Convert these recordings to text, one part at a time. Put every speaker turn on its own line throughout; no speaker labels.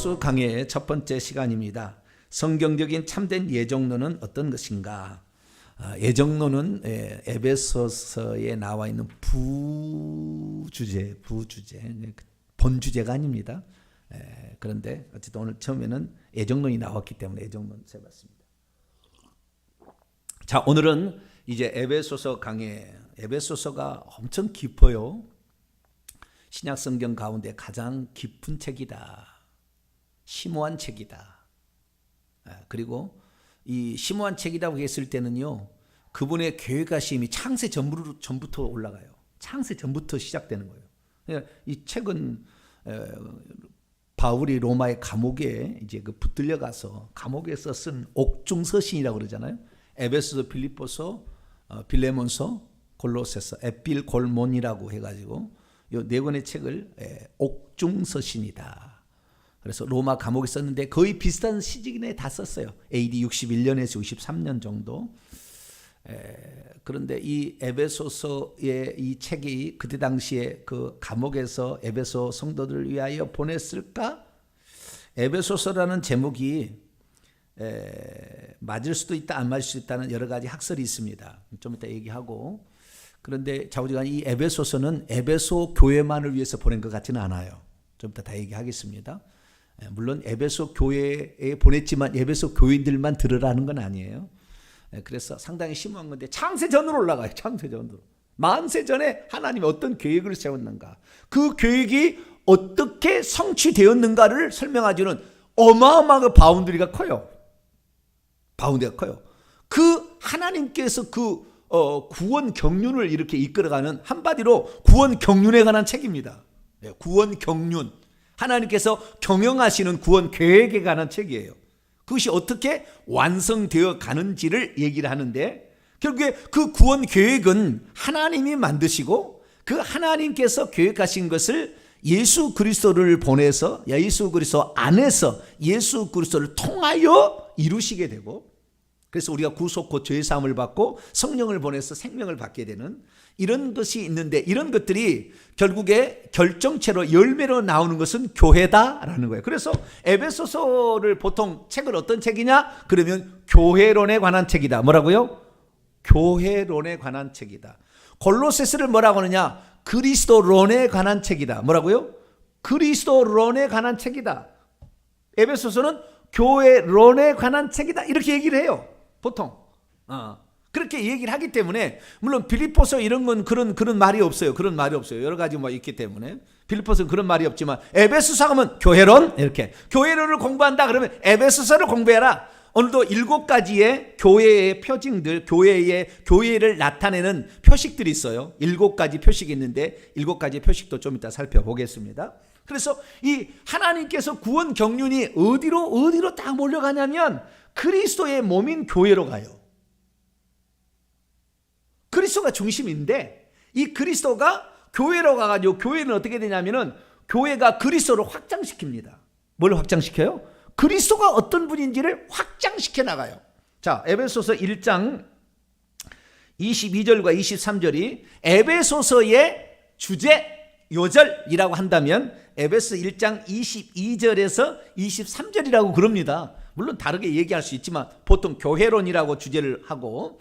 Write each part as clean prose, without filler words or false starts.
에베소서 강해의 첫 번째 시간입니다. 성경적인 참된 예정론은 어떤 것인가? 예정론은 에베소서에 나와 있는 부주제, 본주제가 아닙니다. 그런데 어쨌든 오늘 처음에는 예정론이 나왔기 때문에 예정론 해봤습니다. 자, 오늘은 이제 에베소서 강해, 에베소서가 엄청 깊어요. 신약 성경 가운데 가장 깊은 책이다. 심오한 책이다. 그리고 이 심오한 책이라고 했을 때는요, 그분의 계획하심이 창세 전부터 올라가요. 창세 전부터 시작되는 거예요. 이 책은 바울이 로마의 감옥에 이제 붙들려 가서 감옥에서 쓴 옥중서신이라고 그러잖아요. 에베소서, 빌립보서, 빌레몬서, 골로새서, 에필골몬이라고 해가지고 이 네 권의 책을 옥중서신이다. 그래서 로마 감옥에 썼는데 거의 비슷한 시기에 다 썼어요. AD 61년에서 63년 정도. 그런데 이 에베소서의 이 책이 그때 당시에 그 감옥에서 에베소 성도들을 위하여 보냈을까? 에베소서라는 제목이 맞을 수도 있다, 안 맞을 수도 있다는 여러 가지 학설이 있습니다. 좀 이따 얘기하고. 그런데 좌우지간 이 에베소서는 에베소 교회만을 위해서 보낸 것 같지는 않아요. 좀 이따 다 얘기하겠습니다. 물론 에베소 교회에 보냈지만 에베소 교인들만 들으라는 건 아니에요. 그래서 상당히 심오한 건데 창세전으로 올라가요. 창세전으로. 만세 전에 하나님이 어떤 계획을 세웠는가, 그 계획이 어떻게 성취되었는가를 설명하기는 어마어마하게 바운더리가 커요. 바운더리가 커요. 그 하나님께서 그 구원 경륜을 이렇게 이끌어가는, 한마디로 구원 경륜에 관한 책입니다. 구원 경륜. 하나님께서 경영하시는 구원 계획에 관한 책이에요. 그것이 어떻게 완성되어 가는지를 얘기를 하는데, 결국에 그 구원 계획은 하나님이 만드시고 그 하나님께서 계획하신 것을 예수 그리스도를 보내서 예수 그리스도 안에서 예수 그리스도를 통하여 이루시게 되고, 그래서 우리가 구속 곧 죄 사함을 받고 성령을 보내서 생명을 받게 되는 이런 것이 있는데, 이런 것들이 결국에 결정체로 열매로 나오는 것은 교회다라는 거예요. 그래서 에베소서를 보통 책을 어떤 책이냐? 그러면 교회론에 관한 책이다. 뭐라고요? 교회론에 관한 책이다. 골로새서를 뭐라고 하느냐? 그리스도론에 관한 책이다. 뭐라고요? 그리스도론에 관한 책이다. 에베소서는 교회론에 관한 책이다. 이렇게 얘기를 해요. 보통. 그렇게 얘기를 하기 때문에, 물론 빌립보서 이런 건 그런 말이 없어요. 그런 말이 없어요. 여러 가지 뭐 있기 때문에. 빌립보서는 그런 말이 없지만, 에베소서 하면 교회론, 이렇게. 교회론을 공부한다 그러면 에베소서를 공부해라. 오늘도 7가지의 교회의 표징들, 교회를 나타내는 표식들이 있어요. 7가지 표식이 있는데 7가지 표식도 좀 이따 살펴보겠습니다. 그래서 이 하나님께서 구원 경륜이 어디로 딱 몰려가냐면 그리스도의 몸인 교회로 가요. 그리스도가 중심인데 이 그리스도가 교회로 가가지고, 교회는 어떻게 되냐면은 교회가 그리스도를 확장시킵니다. 뭘 확장시켜요? 그리스도가 어떤 분인지를 확장시켜 나가요. 자, 에베소서 1장 22절과 23절이 에베소서의 주제 요절이라고 한다면 에베소 1장 22절에서 23절이라고 그럽니다. 물론 다르게 얘기할 수 있지만 보통 교회론이라고 주제를 하고,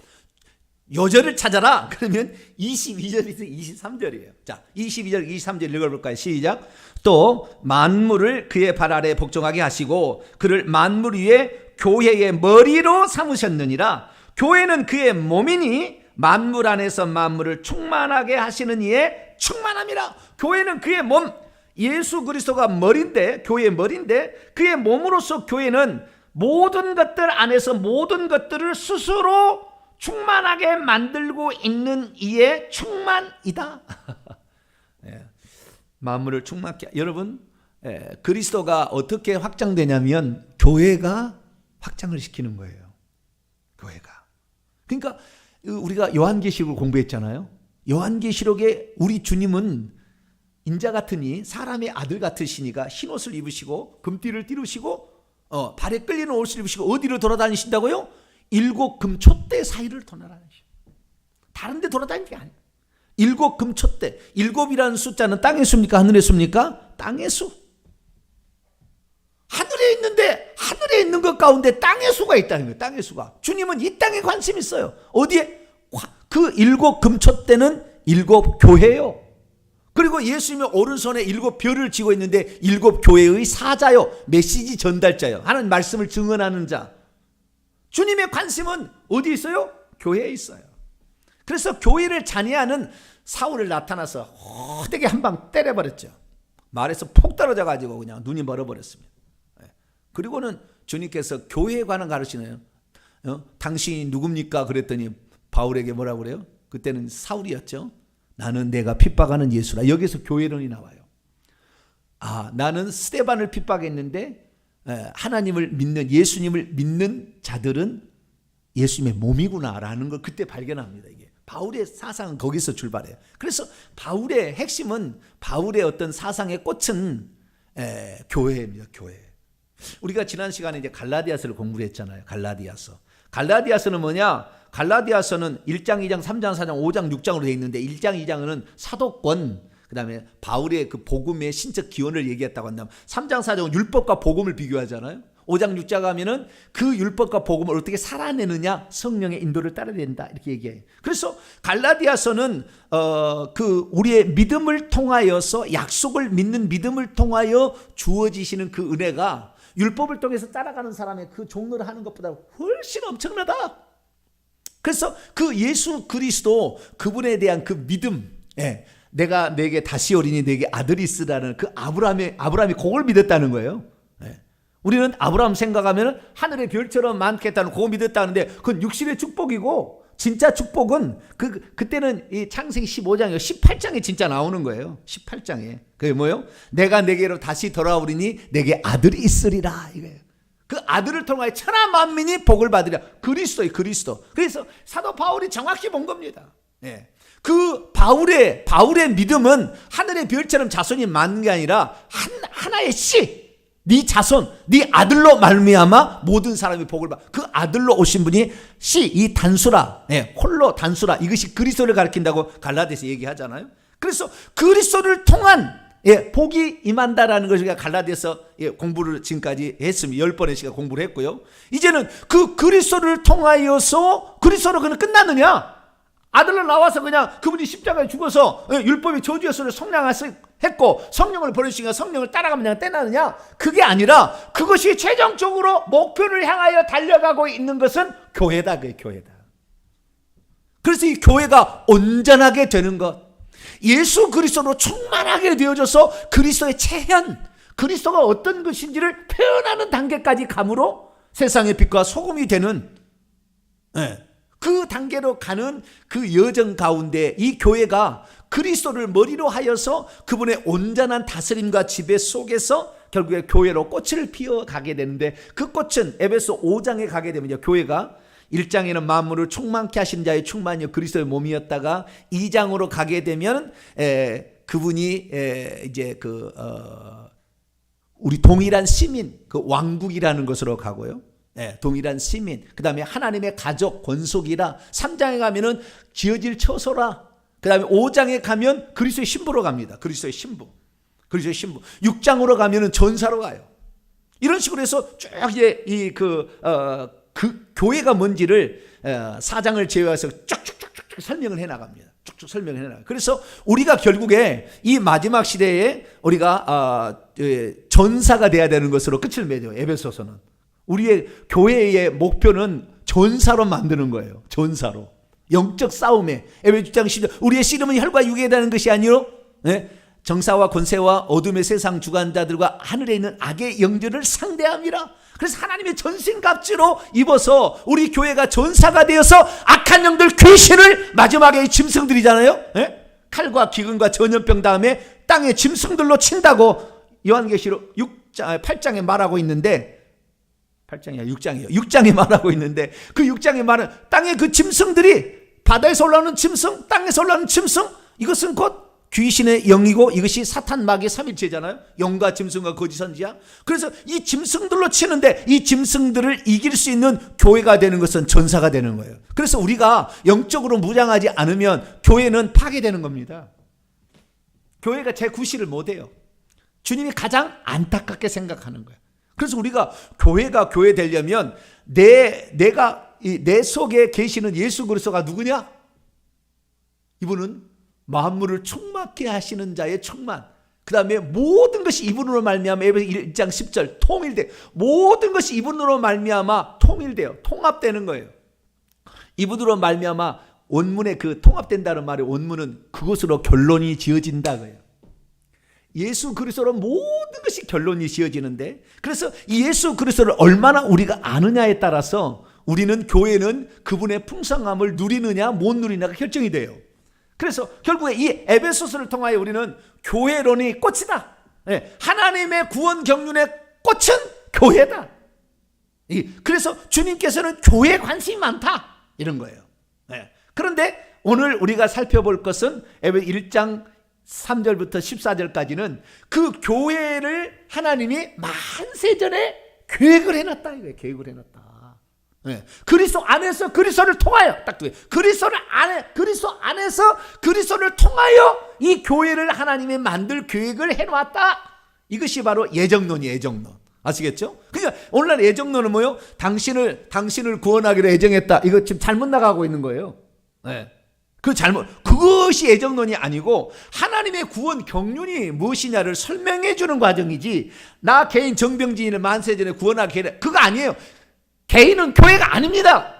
요절을 찾아라 그러면 22절에서 23절이에요. 자, 22절 23절 읽어볼까요? 시작. 또 만물을 그의 발 아래 복종하게 하시고 그를 만물 위에 교회의 머리로 삼으셨느니라. 교회는 그의 몸이니 만물 안에서 만물을 충만하게 하시는 이의 충만함이라. 교회는 그의 몸, 예수 그리스도가 머리인데, 교회의 머리인데, 그의 몸으로서 교회는 모든 것들 안에서 모든 것들을 스스로 충만하게 만들고 있는 이의 충만이다. 만물을 충만케. 여러분, 그리스도가 어떻게 확장되냐면 교회가 확장을 시키는 거예요. 교회가. 그러니까 우리가 요한계시록을 공부했잖아요. 요한계시록에 우리 주님은 인자 같으니 사람의 아들 같으시니가 흰옷을 입으시고 금띠를 띠르시고 발에 끌리는 옷을 입으시고 어디로 돌아다니신다고요? 7 금촛대 사이를 돌아다니시고, 다른 데 돌아다니는 게 아니에요. 7 금촛대. 7이라는 숫자는 땅의 수입니까? 하늘의 수입니까? 땅의 수. 있는데 하늘에 있는 것 가운데 땅의 수가 있다는 거예요. 땅의 수가. 주님은 이 땅에 관심 있어요. 어디에? 그 7 금초대는 7 교회요. 그리고 예수님의 오른손에 7 별을 쥐고 있는데 7 교회의 사자요. 메시지 전달자요. 하는 말씀을 증언하는 자. 주님의 관심은 어디 있어요? 교회에 있어요. 그래서 교회를 잔해하는 사울을 나타나서 호되게 한 방 때려버렸죠. 말에서 폭 떨어져 가지고 그냥 눈이 멀어버렸습니다. 그리고는 주님께서 교회에 관한 가르치네요. 당신이 누굽니까? 그랬더니 바울에게 뭐라고 그래요? 그때는 사울이었죠. 나는 내가 핍박하는 예수라. 여기서 교회론이 나와요. 나는 스데반을 핍박했는데 하나님을 믿는, 예수님을 믿는 자들은 예수님의 몸이구나라는 걸 그때 발견합니다. 이게 바울의 사상은 거기서 출발해요. 그래서 바울의 핵심은, 바울의 어떤 사상의 꽃은 교회입니다. 교회. 우리가 지난 시간에 이제 갈라디아서를 공부를 했잖아요. 갈라디아서는 뭐냐? 갈라디아서는 1장, 2장, 3장, 4장, 5장, 6장으로 되어 있는데 1장, 2장은 사도권, 그 다음에 바울의 그 복음의 신적 기원을 얘기했다고 한다면 3장, 4장은 율법과 복음을 비교하잖아요. 5장, 6장 가면은 그 율법과 복음을 어떻게 살아내느냐, 성령의 인도를 따라야 된다, 이렇게 얘기해요. 그래서 갈라디아서는 그 우리의 믿음을 통하여서, 약속을 믿는 믿음을 통하여 주어지시는 그 은혜가 율법을 통해서 따라가는 사람의 그 종로를 하는 것보다 훨씬 엄청나다. 그래서 그 예수 그리스도, 그분에 대한 그 믿음, 내가 내게 다시 오리니 내게 아들이 있으라는 그 아브라함이 그걸 믿었다는 거예요. 우리는 아브라함 생각하면 하늘의 별처럼 많겠다는 그거 믿었다는데 그건 육신의 축복이고, 진짜 축복은 그때는 이 창세기 15장이요 18장에 진짜 나오는 거예요. 18장에. 그게 뭐예요? 내가 내게로 다시 돌아오리니 내게 아들이 있으리라, 이거예요. 그 아들을 통하여 천하 만민이 복을 받으리라. 그리스도예요, 그리스도. 그래서 사도 바울이 정확히 본 겁니다. 그 바울의 믿음은 하늘의 별처럼 자손이 많은 게 아니라 하나의 씨, 네 자손, 네 아들로 말미암아 모든 사람이 복을 받아. 그 아들로 오신 분이 이 단수라, 홀로 단수라, 이것이 그리스도를 가리킨다고 갈라디아서 얘기하잖아요. 그래서 그리스도를 통한 복이 임한다라는 것을 갈라디아서 공부를 지금까지 했습니다. 10번의 시간 공부를 했고요. 이제는 그 그리스도를 통하여서, 그리스도로 그냥 끝났느냐? 아들로 나와서 그냥 그분이 십자가에 죽어서 율법의 저주였으로 성량했고 성령을 보내주시니까 성령을 따라가면 그냥 떼나느냐? 그게 아니라 그것이 최종적으로 목표를 향하여 달려가고 있는 것은 교회다. 그게 교회다. 그래서 이 교회가 온전하게 되는 것, 예수 그리스도로 충만하게 되어져서 그리스도의 체현, 그리스도가 어떤 것인지를 표현하는 단계까지 감으로 세상의 빛과 소금이 되는 그 단계로 가는 그 여정 가운데 이 교회가 그리스도를 머리로 하여서 그분의 온전한 다스림과 지배 속에서 결국에 교회로 꽃을 피워가게 되는데, 그 꽃은 에베소 5장에 가게 되면 교회가 1장에는 만물을 충만케 하신 자의 충만이요 그리스도의 몸이었다가 2장으로 가게 되면 그분이 이제 우리 동일한 시민, 그 왕국이라는 것으로 가고요. 동일한 시민, 그 다음에 하나님의 가족 권속이라 3장에 가면은 지어질 처소라, 그 다음에 5장에 가면 그리스도의 신부로 갑니다. 그리스도의 신부. 6장으로 가면은 전사로 가요. 이런 식으로 해서 쭉 이제 그 교회가 뭔지를 4장을 제외해서 쭉쭉쭉쭉 설명을 해 나갑니다. 쭉쭉 설명을 해 나가요. 그래서 우리가 결국에 이 마지막 시대에 우리가 전사가 돼야 되는 것으로 끝을 맺어요. 에베소서는. 우리의 교회의 목표는 전사로 만드는 거예요. 전사로. 영적 싸움에. 에베소 6장 10절. 우리의 씨름은 혈과 육에 대한 것이 아니요 정사와 권세와 어둠의 세상 주관자들과 하늘에 있는 악의 영들을 상대함이라. 그래서 하나님의 전신갑주로 입어서 우리 교회가 전사가 되어서 악한 영들, 귀신을 마지막에 짐승들이잖아요. 칼과 기근과 전염병 다음에 땅에 짐승들로 친다고 요한계시록 8장에 말하고 있는데, 8장이야 6장이에요. 6장에 말하고 있는데, 그 6장에 말은 땅의 그 짐승들이, 바다에서 올라오는 짐승, 땅에서 올라오는 짐승, 이것은 곧 귀신의 영이고 이것이 사탄 마귀의 삼일체잖아요. 영과 짐승과 거짓 선지자. 그래서 이 짐승들로 치는데 이 짐승들을 이길 수 있는 교회가 되는 것은 전사가 되는 거예요. 그래서 우리가 영적으로 무장하지 않으면 교회는 파괴되는 겁니다. 교회가 제 구실을 못해요. 주님이 가장 안타깝게 생각하는 거예요. 그래서 우리가 교회가 교회 되려면 내 속에 계시는 예수 그리스도가 누구냐? 이분은 만물을 충만케 하시는 자의 충만. 그 다음에 모든 것이 이분으로 말미암아 에베소 1장 10절 통일돼. 모든 것이 이분으로 말미암아 통일돼요. 통합되는 거예요. 이분으로 말미암아 원문에 그 통합된다는 말의 원문은 그것으로 결론이 지어진다 거예요. 예수 그리스도로 모든 것이 결론이 지어지는데, 그래서 이 예수 그리스도를 얼마나 우리가 아느냐에 따라서 우리는 교회는 그분의 풍성함을 누리느냐 못 누리느냐가 결정이 돼요. 그래서 결국에 이 에베소서를 통하여 우리는 교회론이 꽃이다. 하나님의 구원 경륜의 꽃은 교회다. 그래서 주님께서는 교회에 관심이 많다 이런 거예요. 그런데 오늘 우리가 살펴볼 것은 에베소 1장 3절부터 14절까지는 그 교회를 하나님이 만세전에 계획을 해놨다 이거예요. 계획을 해놨다. 그리스도 안에서 그리스도를 통하여 딱 그리스도 안에서 그리스도를 통하여 이 교회를 하나님이 만들 계획을 해놨다. 이것이 바로 예정론이에요. 예정론. 아시겠죠? 그러니까 오늘날 예정론은 뭐요? 당신을 구원하기로 예정했다. 이거 지금 잘못 나가고 있는 거예요. 그것이 예정론이 아니고 하나님의 구원 경륜이 무엇이냐를 설명해 주는 과정이지, 나 개인 정병진을 만세전에 구원하게 해, 그거 아니에요. 개인은 교회가 아닙니다.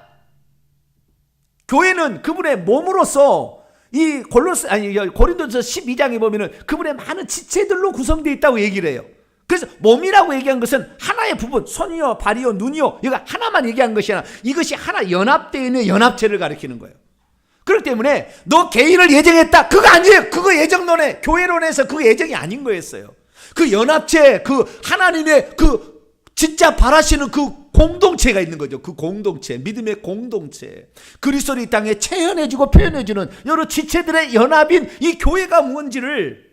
교회는 그분의 몸으로서 이 고린도서 12장에 보면은 그분의 많은 지체들로 구성되어 있다고 얘기를 해요. 그래서 몸이라고 얘기한 것은 하나의 부분, 손이요, 발이요, 눈이요, 이거 하나만 얘기한 것이 아니라 이것이 하나 연합되어 있는 연합체를 가리키는 거예요. 그렇기 때문에 너 개인을 예정했다, 그거 아니에요. 그거 예정론에, 교회론에서 그거 예정이 아닌 거였어요. 그 연합체, 그 하나님의 그 진짜 바라시는 그 공동체가 있는 거죠. 그 공동체, 믿음의 공동체, 그리스도를 이 땅에 체현해주고 표현해주는 여러 지체들의 연합인 이 교회가 뭔지를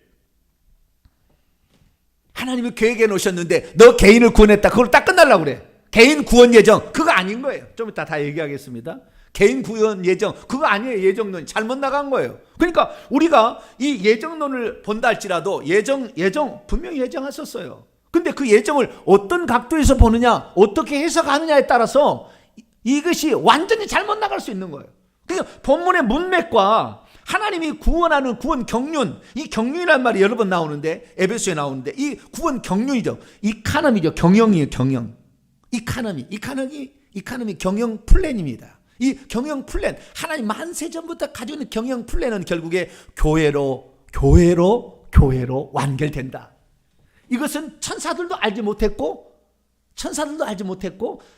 하나님이 계획해 놓으셨는데 너 개인을 구원했다, 그걸 딱 끝나려고 그래. 개인 구원 예정, 그거 아닌 거예요. 좀 이따 다 얘기하겠습니다. 개인 구원 예정, 그거 아니에요. 예정론 잘못 나간 거예요. 그러니까 우리가 이 예정론을 본다 할지라도 예정 분명히 예정하셨어요. 근데 그 예정을 어떤 각도에서 보느냐, 어떻게 해석하느냐에 따라서 이것이 완전히 잘못 나갈 수 있는 거예요. 그러니까 본문의 문맥과 하나님이 구원하는 구원 경륜, 이 경륜이라는 말이 여러 번 나오는데, 에베소에 나오는데, 이 구원 경륜이죠. 이카노미죠. 경영이에요. 경영. 이카노미 경영 플랜입니다. 이 경영 플랜, 하나님 만세전부터 가지고 있는 경영 플랜은 결국에 교회로 완결된다. 이것은 천사들도 알지 못했고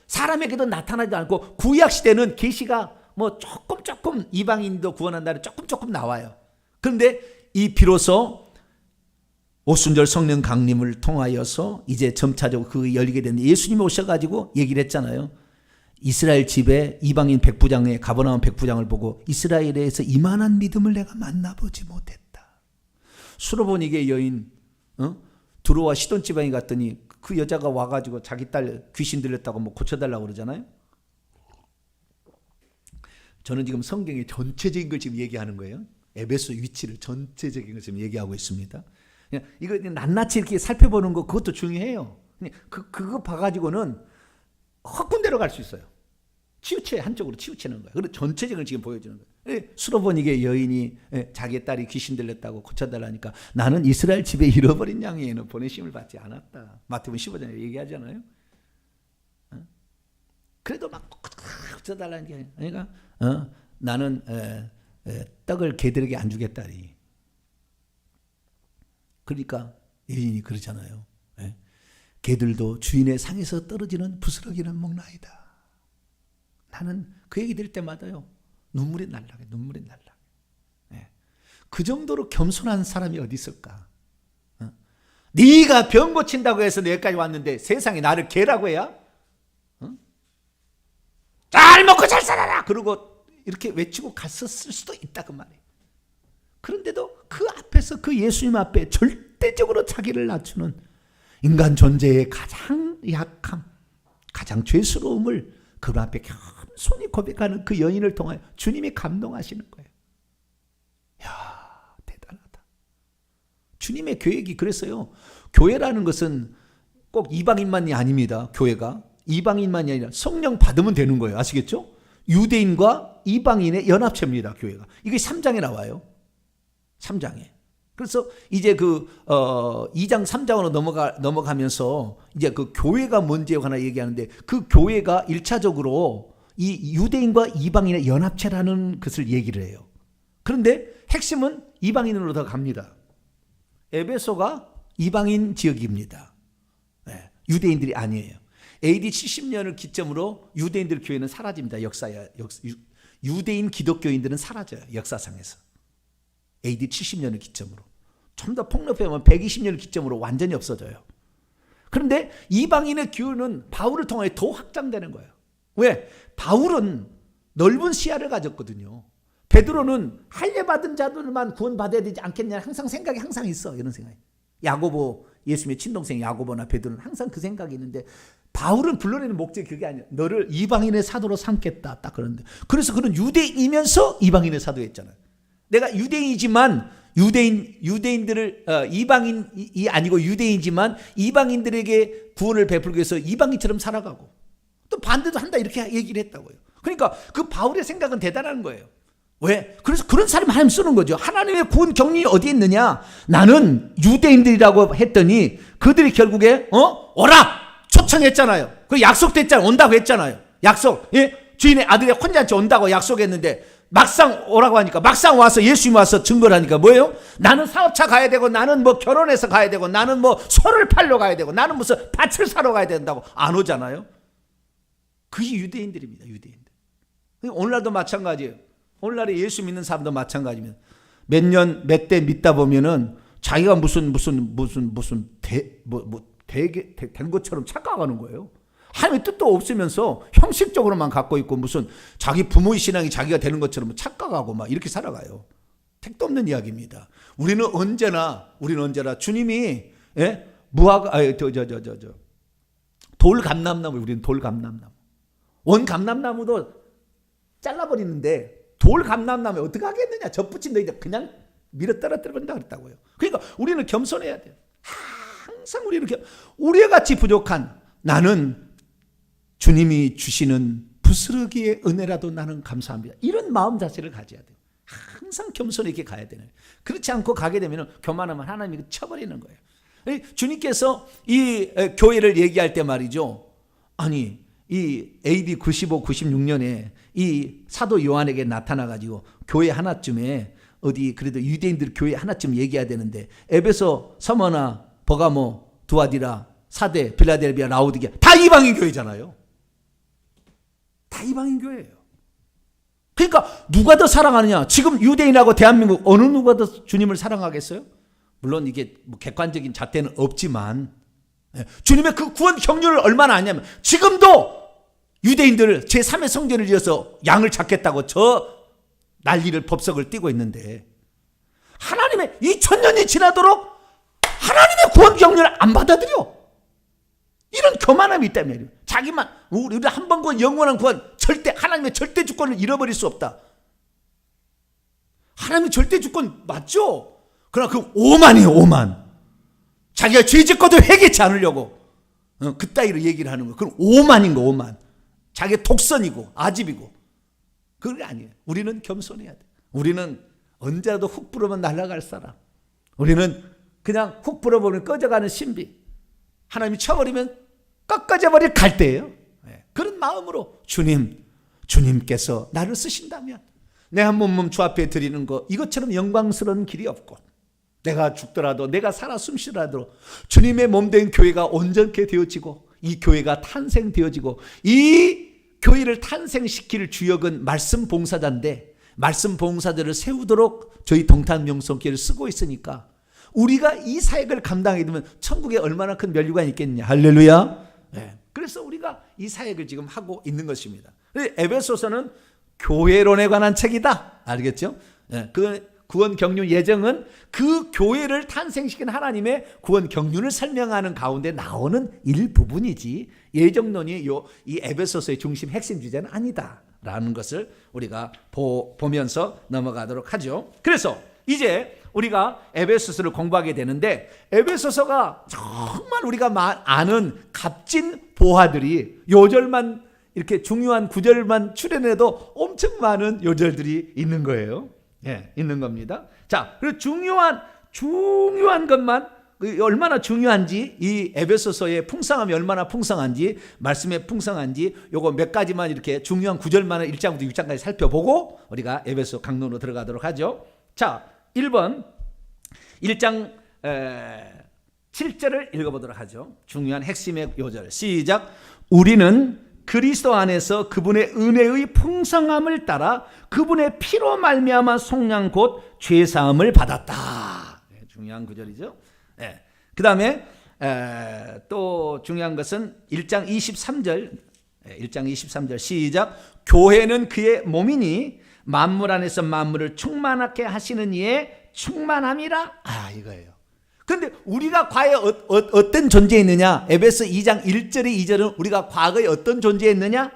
사람에게도 나타나지 않고, 구약 시대는 계시가 뭐 조금 이방인도 구원한다는 조금 나와요. 그런데 이 비로소 오순절 성령 강림을 통하여서 이제 점차적으로 그 열리게 됐는데, 예수님이 오셔가지고 얘기를 했잖아요. 이스라엘 집에 이방인 백부장의 가버나움 백부장을 보고 이스라엘에서 이만한 믿음을 내가 만나보지 못했다. 수로보니게 여인 두로와 시돈 지방에 갔더니 그 여자가 와가지고 자기 딸 귀신 들렸다고 뭐 고쳐달라고 그러잖아요. 저는 지금 성경의 전체적인 걸 지금 얘기하는 거예요. 에베소 위치를 전체적인 걸 지금 얘기하고 있습니다. 이거 낱낱이 이렇게 살펴보는 거, 그것도 중요해요. 그거 봐가지고는 헛군대로 갈 수 있어요. 한쪽으로 치우치는 거예요. 그리고 전체적으로 지금 보여주는 거예요. 수로보니게 여인이 자기 딸이 귀신 들렸다고 고쳐달라니까, 나는 이스라엘 집에 잃어버린 양에는 보내심을 받지 않았다. 마태복음 15장에 얘기하잖아요. 그래도 막 고쳐달라는 게 아니라, 나는 떡을 개들에게 안 주겠다니. 그러니까 여인이 그러잖아요. 개들도 주인의 상에서 떨어지는 부스러기는 먹나이다. 나는 그 얘기 들을 때마다요, 눈물이 날라게. 그 정도로 겸손한 사람이 어디 있을까? 네가 병 고친다고 해서 내까지 왔는데 세상에 나를 개라고 해야? 잘 먹고 잘 살아라! 그러고 이렇게 외치고 갔었을 수도 있다 그 말이에요. 그런데도 그 앞에서, 그 예수님 앞에 절대적으로 자기를 낮추는 인간 존재의 가장 약함, 가장 죄스러움을 그분 앞에 겸손히 고백하는 그 여인을 통하여 주님이 감동하시는 거예요. 이야, 대단하다. 주님의 계획이 그랬어요. 교회라는 것은 꼭 이방인만이 아닙니다. 교회가 이방인만이 아니라 성령 받으면 되는 거예요. 아시겠죠? 유대인과 이방인의 연합체입니다. 교회가. 이게 3장에 나와요. 3장에. 그래서 이제 2장 3장으로 넘어가면서 이제 그 교회가 뭔지에 관한 얘기하는데, 그 교회가 1차적으로 이 유대인과 이방인의 연합체라는 것을 얘기를 해요. 그런데 핵심은 이방인으로 더 갑니다. 에베소가 이방인 지역입니다. 네, 유대인들이 아니에요. AD 70년을 기점으로 유대인들 교회는 사라집니다. 유대인 기독교인들은 사라져요. 역사상에서. AD 70년을 기점으로. 좀 더 폭넓게 보면 120년을 기점으로 완전히 없어져요. 그런데 이방인의 교회는 바울을 통해 더 확장되는 거예요. 왜? 바울은 넓은 시야를 가졌거든요. 베드로는 할례받은 자들만 구원받아야 되지 않겠냐, 항상 생각이 항상 있어. 이런 생각이. 야고보, 예수님의 친동생 야고보나 베드로는 항상 그 생각이 있는데, 바울은 불러내는 목적이 그게 아니야. 너를 이방인의 사도로 삼겠다. 딱 그러는데. 그래서 그는 유대인이면서 이방인의 사도였잖아요. 내가 유대인이지만 유대인들을 이방인이 아니고 유대인이지만 이방인들에게 구원을 베풀기 위해서 이방인처럼 살아가고, 또 반대도 한다, 이렇게 얘기를 했다고요. 그러니까 그 바울의 생각은 대단한 거예요. 왜? 그래서 그런 사람 하나님 쓰는 거죠. 하나님의 구원 경륜이 어디에 있느냐? 나는 유대인들이라고 했더니 그들이 결국에 오라 초청했잖아요. 그 약속됐잖아요. 온다고 했잖아요. 약속. 예? 주인의 아들의 혼자한테 온다고 약속했는데 막상 오라고 하니까, 막상 와서 예수님 와서 증거를 하니까 뭐예요? 나는 사업차 가야 되고, 나는 뭐 결혼해서 가야 되고, 나는 뭐 소를 팔러 가야 되고, 나는 무슨 밭을 사러 가야 된다고 안 오잖아요. 그게 유대인들입니다. 유대인들. 오늘날도 마찬가지예요. 오늘날에 예수 믿는 사람도 마찬가지입니다. 몇 년, 몇 대 믿다 보면은 자기가 무슨 되게 된 것처럼 착각하는 거예요. 하나님의 뜻도 없으면서 형식적으로만 갖고 있고, 무슨 자기 부모의 신앙이 자기가 되는 것처럼 착각하고 막 이렇게 살아가요. 택도 없는 이야기입니다. 우리는 언제나 주님이 돌감람나무, 우리는 돌감람나무. 원감람나무도 잘라버리는데 돌감람나무에 어떻게 하겠느냐? 젖붙인 너희들 그냥 밀어 떨어뜨려 버린다 그랬다고요. 그러니까 우리는 겸손해야 돼요. 항상 우리와 같이 부족한 나는 주님이 주시는 부스러기의 은혜라도 나는 감사합니다. 이런 마음 자세를 가져야 돼요. 항상 겸손하게 가야 되는. 그렇지 않고 가게 되면 교만하면 하나님이 쳐버리는 거예요. 주님께서 이 교회를 얘기할 때 말이죠. 아니, 이 AD 95, 96년에 이 사도 요한에게 나타나가지고 교회 하나쯤에 그래도 유대인들 교회 하나쯤 얘기해야 되는데, 에베소, 서머나, 버가모, 두아디라, 사대, 빌라델비아, 라오디게아 다 이방인 교회잖아요. 다 이방인 교회예요. 그러니까 누가 더 사랑하느냐? 지금 유대인하고 대한민국 어느 누가 더 주님을 사랑하겠어요? 물론 이게 뭐 객관적인 잣대는 없지만, 주님의 그 구원 경륜을 얼마나 아냐면, 지금도 유대인들을 제3의 성전을 이어서 양을 잡겠다고 저 난리를 법석을 띄고 있는데, 하나님의 2000년이 지나도록 하나님의 구원 경륜을 안 받아들여. 이런 교만함이 있다면, 자기만 우리 한 번 구원, 영원한 구원, 절대 하나님의 절대 주권을 잃어버릴 수 없다. 하나님의 절대 주권 맞죠? 그러나 그 오만이에요. 오만. 자기가 죄 짓고도 회개치 않으려고 그따위로 얘기를 하는 거. 그건 오만인 거. 오만. 자기의 독선이고 아집이고. 그게 아니에요. 우리는 겸손해야 돼. 우리는 언제라도 훅 불으면 날아갈 사람. 우리는 그냥 훅 불어보면 꺼져가는 신비. 하나님이 쳐버리면 꺾어져버릴 갈대예요. 그런 마음으로 주님께서 나를 쓰신다면 내 한 몸 주 앞에 드리는 거, 이것처럼 영광스러운 길이 없고, 내가 죽더라도, 내가 살아 숨쉬더라도 주님의 몸된 교회가 온전케 되어지고, 이 교회가 탄생되어지고, 이 교회를 탄생시킬 주역은 말씀 봉사자인데, 말씀 봉사자를 세우도록 저희 동탄명성교회를 쓰고 있으니까 우리가 이 사역을 감당하게 되면 천국에 얼마나 큰 면류관이 있겠느냐. 할렐루야. 그래서 우리가 이 사역을 지금 하고 있는 것입니다. 에베소서는 교회론에 관한 책이다. 알겠죠? 그 구원 경륜 예정은 그 교회를 탄생시킨 하나님의 구원 경륜을 설명하는 가운데 나오는 일부분이지, 예정론이 이 에베소서의 중심 핵심 주제는 아니다라는 것을 우리가 보면서 넘어가도록 하죠. 그래서 이제 우리가 에베소서를 공부하게 되는데, 에베소서가 정말 우리가 아는 값진 보화들이 요절만 이렇게 중요한 구절만 출연해도 엄청 많은 요절들이 있는 거예요. 예, 있는 겁니다. 자, 그리고 중요한 것만 얼마나 중요한지, 이 에베소서의 풍성함이 얼마나 풍성한지, 말씀의 풍성한지, 요거 몇 가지만 이렇게 중요한 구절만 1장부터 6장까지 살펴보고 우리가 에베소 강론으로 들어가도록 하죠. 자, 1번 1장 7절을 읽어보도록 하죠. 중요한 핵심의 요절. 시작. 우리는 그리스도 안에서 그분의 은혜의 풍성함을 따라 그분의 피로 말미암아 속량 곧 죄사함을 받았다. 네, 중요한 구절이죠. 네. 그 다음에 또 중요한 것은 1장 23절 1장 23절 시작. 교회는 그의 몸이니 만물 안에서 만물을 충만하게 하시는 이의 충만함이라. 이거예요. 그런데 우리가 과연 어떤 존재였느냐? 에베소 2장 1절의 2절은 우리가 과거에 어떤 존재였느냐?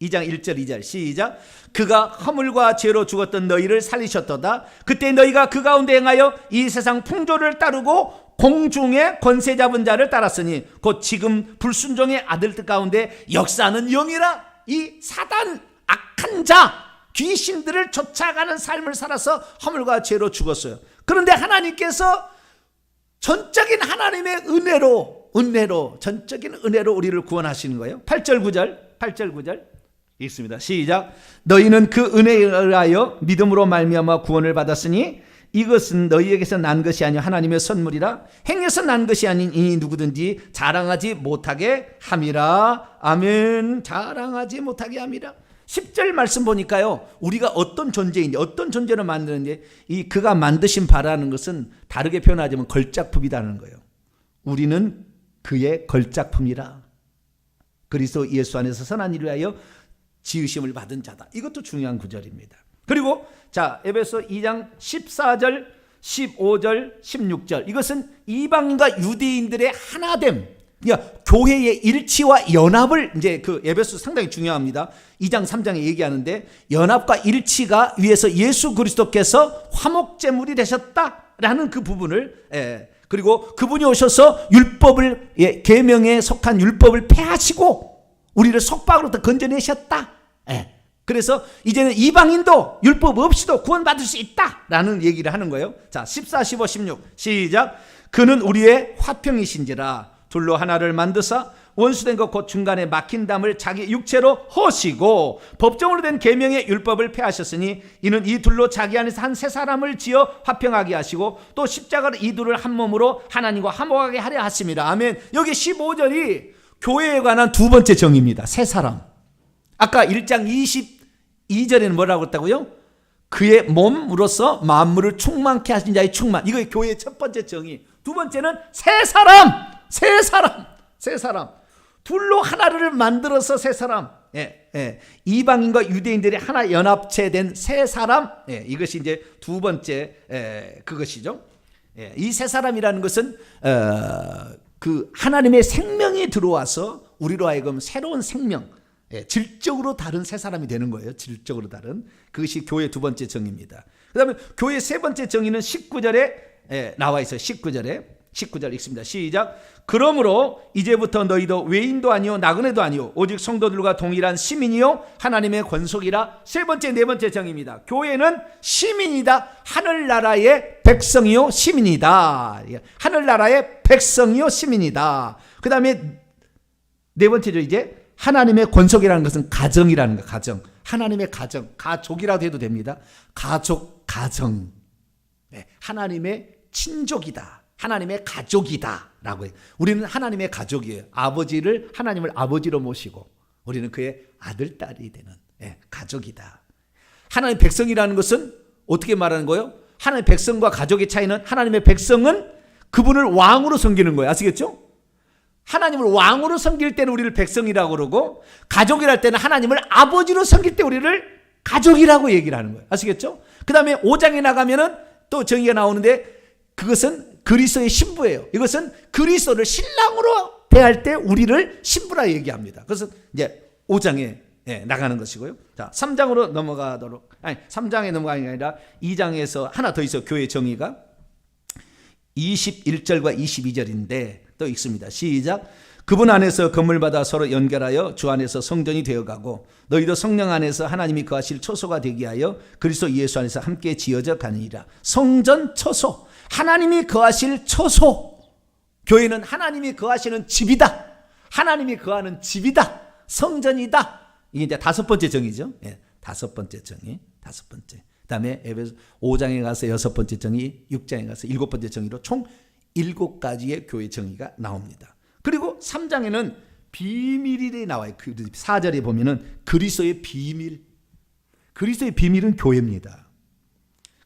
2장 1절 2절 시작. 그가 허물과 죄로 죽었던 너희를 살리셨도다. 그때 너희가 그 가운데 행하여 이 세상 풍조를 따르고 공중의 권세 잡은 자를 따랐으니 곧 지금 불순종의 아들들 가운데 역사하는 영이라. 이 사단 악한 자 귀신들을 쫓아가는 삶을 살아서 허물과 죄로 죽었어요. 그런데 하나님께서 전적인 하나님의 은혜로 전적인 은혜로 우리를 구원하시는 거예요. 8절 9절 읽습니다. 시작. 너희는 그 은혜에 의하여 믿음으로 말미암아 구원을 받았으니 이것은 너희에게서 난 것이 아니요 하나님의 선물이라. 행해서 난 것이 아닌 이니 누구든지 자랑하지 못하게 함이라. 아멘. 자랑하지 못하게 함이라. 10절 말씀 보니까요, 우리가 어떤 존재인지, 어떤 존재로 만드는지, 이 그가 만드신 바라는 것은 다르게 표현하자면 걸작품이라는 거예요. 우리는 그의 걸작품이라. 그리스도 예수 안에서 선한 일을 위하여 지으심을 받은 자다. 이것도 중요한 구절입니다. 그리고 자, 에베소 2장 14절, 15절, 16절. 이것은 이방인과 유대인들의 하나됨. 그러니까 교회의 일치와 연합을, 이제 그 에베소 상당히 중요합니다. 2장 3장에 얘기하는데 연합과 일치가 위해서 예수 그리스도께서 화목제물이 되셨다라는 그 부분을, 그리고 그분이 오셔서 율법을, 계명에 속한 율법을 폐하시고 우리를 속박으로부터 건져내셨다. 그래서 이제는 이방인도 율법 없이도 구원받을 수 있다라는 얘기를 하는 거예요. 자, 14, 15, 16 시작. 그는 우리의 화평이신지라 둘로 하나를 만드사 원수된 것 곧 중간에 막힌 담을 자기 육체로 허시고 법정으로 된 계명의 율법을 폐하셨으니 이는 이 둘로 자기 안에서 한 세 사람을 지어 화평하게 하시고 또 십자가로 이 둘을 한 몸으로 하나님과 화목하게 하려 하심이라. 아멘. 여기 15절이 교회에 관한 두 번째 정의입니다. 세 사람. 아까 1장 22절에는 뭐라고 했다고요? 그의 몸으로서 만물을 충만케 하신 자의 충만. 이거 교회의 첫 번째 정의. 두 번째는 세 사람. 둘로 하나를 만들어서 세 사람. 이방인과 유대인들이 하나 연합체된 세 사람. 이것이 이제 두 번째 그것이죠. 이 세 사람이라는 것은 그 하나님의 생명이 들어와서 우리로 하여금 새로운 생명, 질적으로 다른 세 사람이 되는 거예요. 질적으로 다른. 그것이 교회의 두 번째 정의입니다. 그 다음에 교회의 세 번째 정의는 19절에 나와 있어요. 19절 읽습니다. 시작. 그러므로 이제부터 너희도 외인도 아니요 나그네도 아니요 오직 성도들과 동일한 시민이요 하나님의 권속이라. 세 번째, 네 번째 정의입니다. 교회는 시민이다. 하늘나라의 백성이요 시민이다. 하늘나라의 백성이요 시민이다. 그 다음에 네 번째죠. 이제 하나님의 권속이라는 것은 가정이라는 거. 가정. 하나님의 가정. 가족이라도 해도 됩니다. 가정. 하나님의 친족이다. 하나님의 가족이다 라고 해요. 우리는 하나님의 가족이에요. 하나님을 아버지로 모시고 우리는 그의 아들, 딸이 되는 가족이다. 하나님의 백성이라는 것은 어떻게 말하는 거예요? 하나님의 백성과 가족의 차이는 하나님의 백성은 그분을 왕으로 섬기는 거예요. 아시겠죠? 하나님을 왕으로 섬길 때는 우리를 백성이라고 그러고, 가족이랄 때는 하나님을 아버지로 섬길 때 우리를 가족이라고 얘기를 하는 거예요. 아시겠죠? 그 다음에 5장에 나가면은 또 정의가 나오는데, 그것은 그리스도의 신부예요. 이것은 그리스도를 신랑으로 대할 때 우리를 신부라 얘기합니다. 그래서 이제 5장에 나가는 것이고요. 자, 3장으로 넘어가도록, 3장에 넘어가는 게 아니라 2장에서 하나 더 있어요. 교회 정의가. 21절과 22절인데 또 읽습니다. 시작. 그분 안에서 건물마다 서로 연결하여 주 안에서 성전이 되어가고 너희도 성령 안에서 하나님이 거하실 초소가 되게 하여 그리스도 예수 안에서 함께 지어져 가느니라. 성전 초소, 하나님이 거하실 초소. 교회는 하나님이 거하시는 집이다. 하나님이 거하는 집이다. 성전이다. 이게 이제 다섯 번째 정의죠. 예, 다섯 번째 정의. 다섯 번째. 그다음에 에베소 5장에 가서 여섯 번째 정의, 6장에 가서 일곱 번째 정의로 총 7가지의 교회 정의가 나옵니다. 그리고 3장에는 비밀이 나와요. 4절에 보면은 그리스도의 비밀. 그리스도의 비밀은 교회입니다.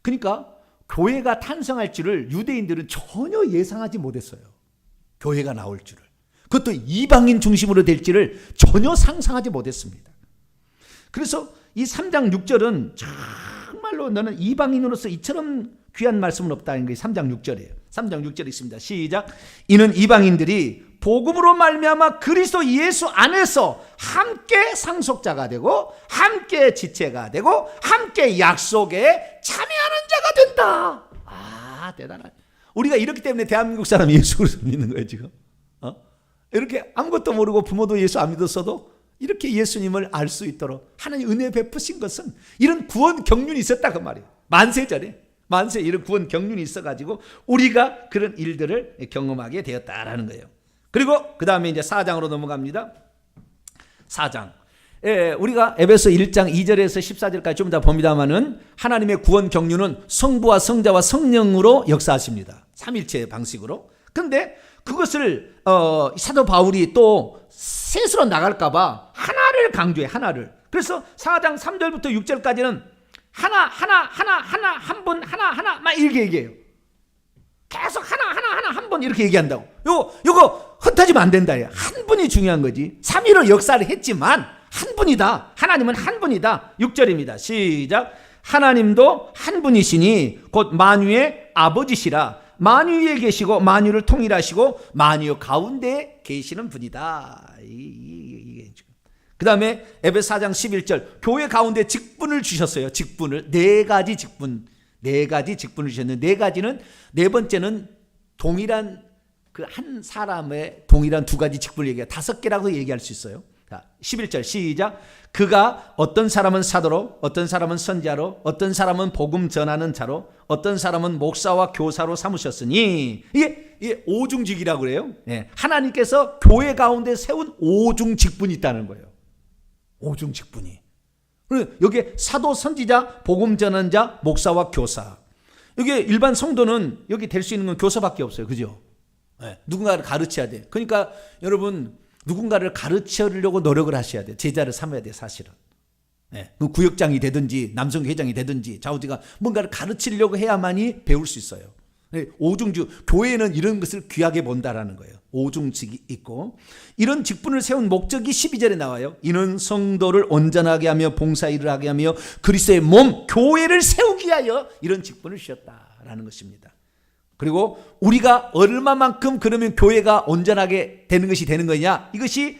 그러니까 교회가 탄생할 줄을 유대인들은 전혀 예상하지 못했어요. 교회가 나올 줄을. 그것도 이방인 중심으로 될지를 전혀 상상하지 못했습니다. 그래서 이 3장 6절은 정말로 너는 이방인으로서 이처럼 귀한 말씀은 없다는 게 3장 6절이에요. 3장 6절에 있습니다. 시작. 이는 이방인들이 복음으로 말미암아 그리스도 예수 안에서 함께 상속자가 되고 함께 지체가 되고 함께 약속에 참여하는 자가 된다. 아, 대단하다. 우리가 이렇기 때문에 대한민국 사람 예수 그리스도를 믿는 거예요 지금. 이렇게 아무것도 모르고 부모도 예수 안 믿었어도 이렇게 예수님을 알 수 있도록 하나님 은혜 베푸신 것은 이런 구원 경륜이 있었다 그 말이에요. 만세전에 만세 이런 구원 경륜이 있어가지고 우리가 그런 일들을 경험하게 되었다라는 거예요. 그리고 그 다음에 이제 4장으로 넘어갑니다. 4장. 우리가 에베소 1장 2절에서 14절까지 좀 더 봅니다만은 하나님의 구원 경륜은 성부와 성자와 성령으로 역사하십니다. 삼일체의 방식으로. 근데 그것을 사도 바울이 또 셋으로 나갈까봐 하나를 강조해. 하나를. 그래서 4장 3절부터 6절까지는 하나 한 분 하나 막 이렇게 얘기해요. 계속 하나 한 번 이렇게 얘기한다고. 요거 흩어지면 안 된다. 한 분이 중요한 거지. 3위로 역사를 했지만 한 분이다. 하나님은 한 분이다. 6절입니다. 시작. 하나님도 한 분이시니 곧 만유의 아버지시라. 만유 위에 계시고 만유를 통일하시고 만유 가운데 계시는 분이다. 그 다음에 에베소 4장 11절. 교회 가운데 직분을 주셨어요. 직분을. 네 가지 직분을 주셨는데 네 가지는 네 번째는 동일한 그 한 사람의 동일한 두 가지 직분을 얘기해요. 5개라고 얘기할 수 있어요. 자, 11절 시작. 그가 어떤 사람은 사도로, 어떤 사람은 선지자로, 어떤 사람은 복음 전하는 자로, 어떤 사람은 목사와 교사로 삼으셨으니 이게 오중직이라고 그래요. 네. 하나님께서 교회 가운데 세운 오중직분이 있다는 거예요. 오중직분이. 여기에 사도, 선지자, 복음 전하자, 목사와 교사. 여기 일반 성도는 여기 될 수 있는 건 교사밖에 없어요. 그죠? 네. 누군가를 가르쳐야 돼. 그러니까 여러분 누군가를 가르치려고 노력을 하셔야 돼요. 제자를 삼아야 돼요. 사실은. 네. 구역장이 되든지 남성회장이 되든지 좌우지가 뭔가를 가르치려고 해야만이 배울 수 있어요. 네. 오중주. 교회는 이런 것을 귀하게 본다라는 거예요. 오중직이 있고 이런 직분을 세운 목적이 12절에 나와요. 이는 성도를 온전하게 하며 봉사일을 하게 하며 그리스도의 몸 교회를 세우기 위하여 이런 직분을 주셨다라는 것입니다. 그리고 우리가 얼마만큼 그러면 교회가 온전하게 되는 것이 되는 거냐? 이것이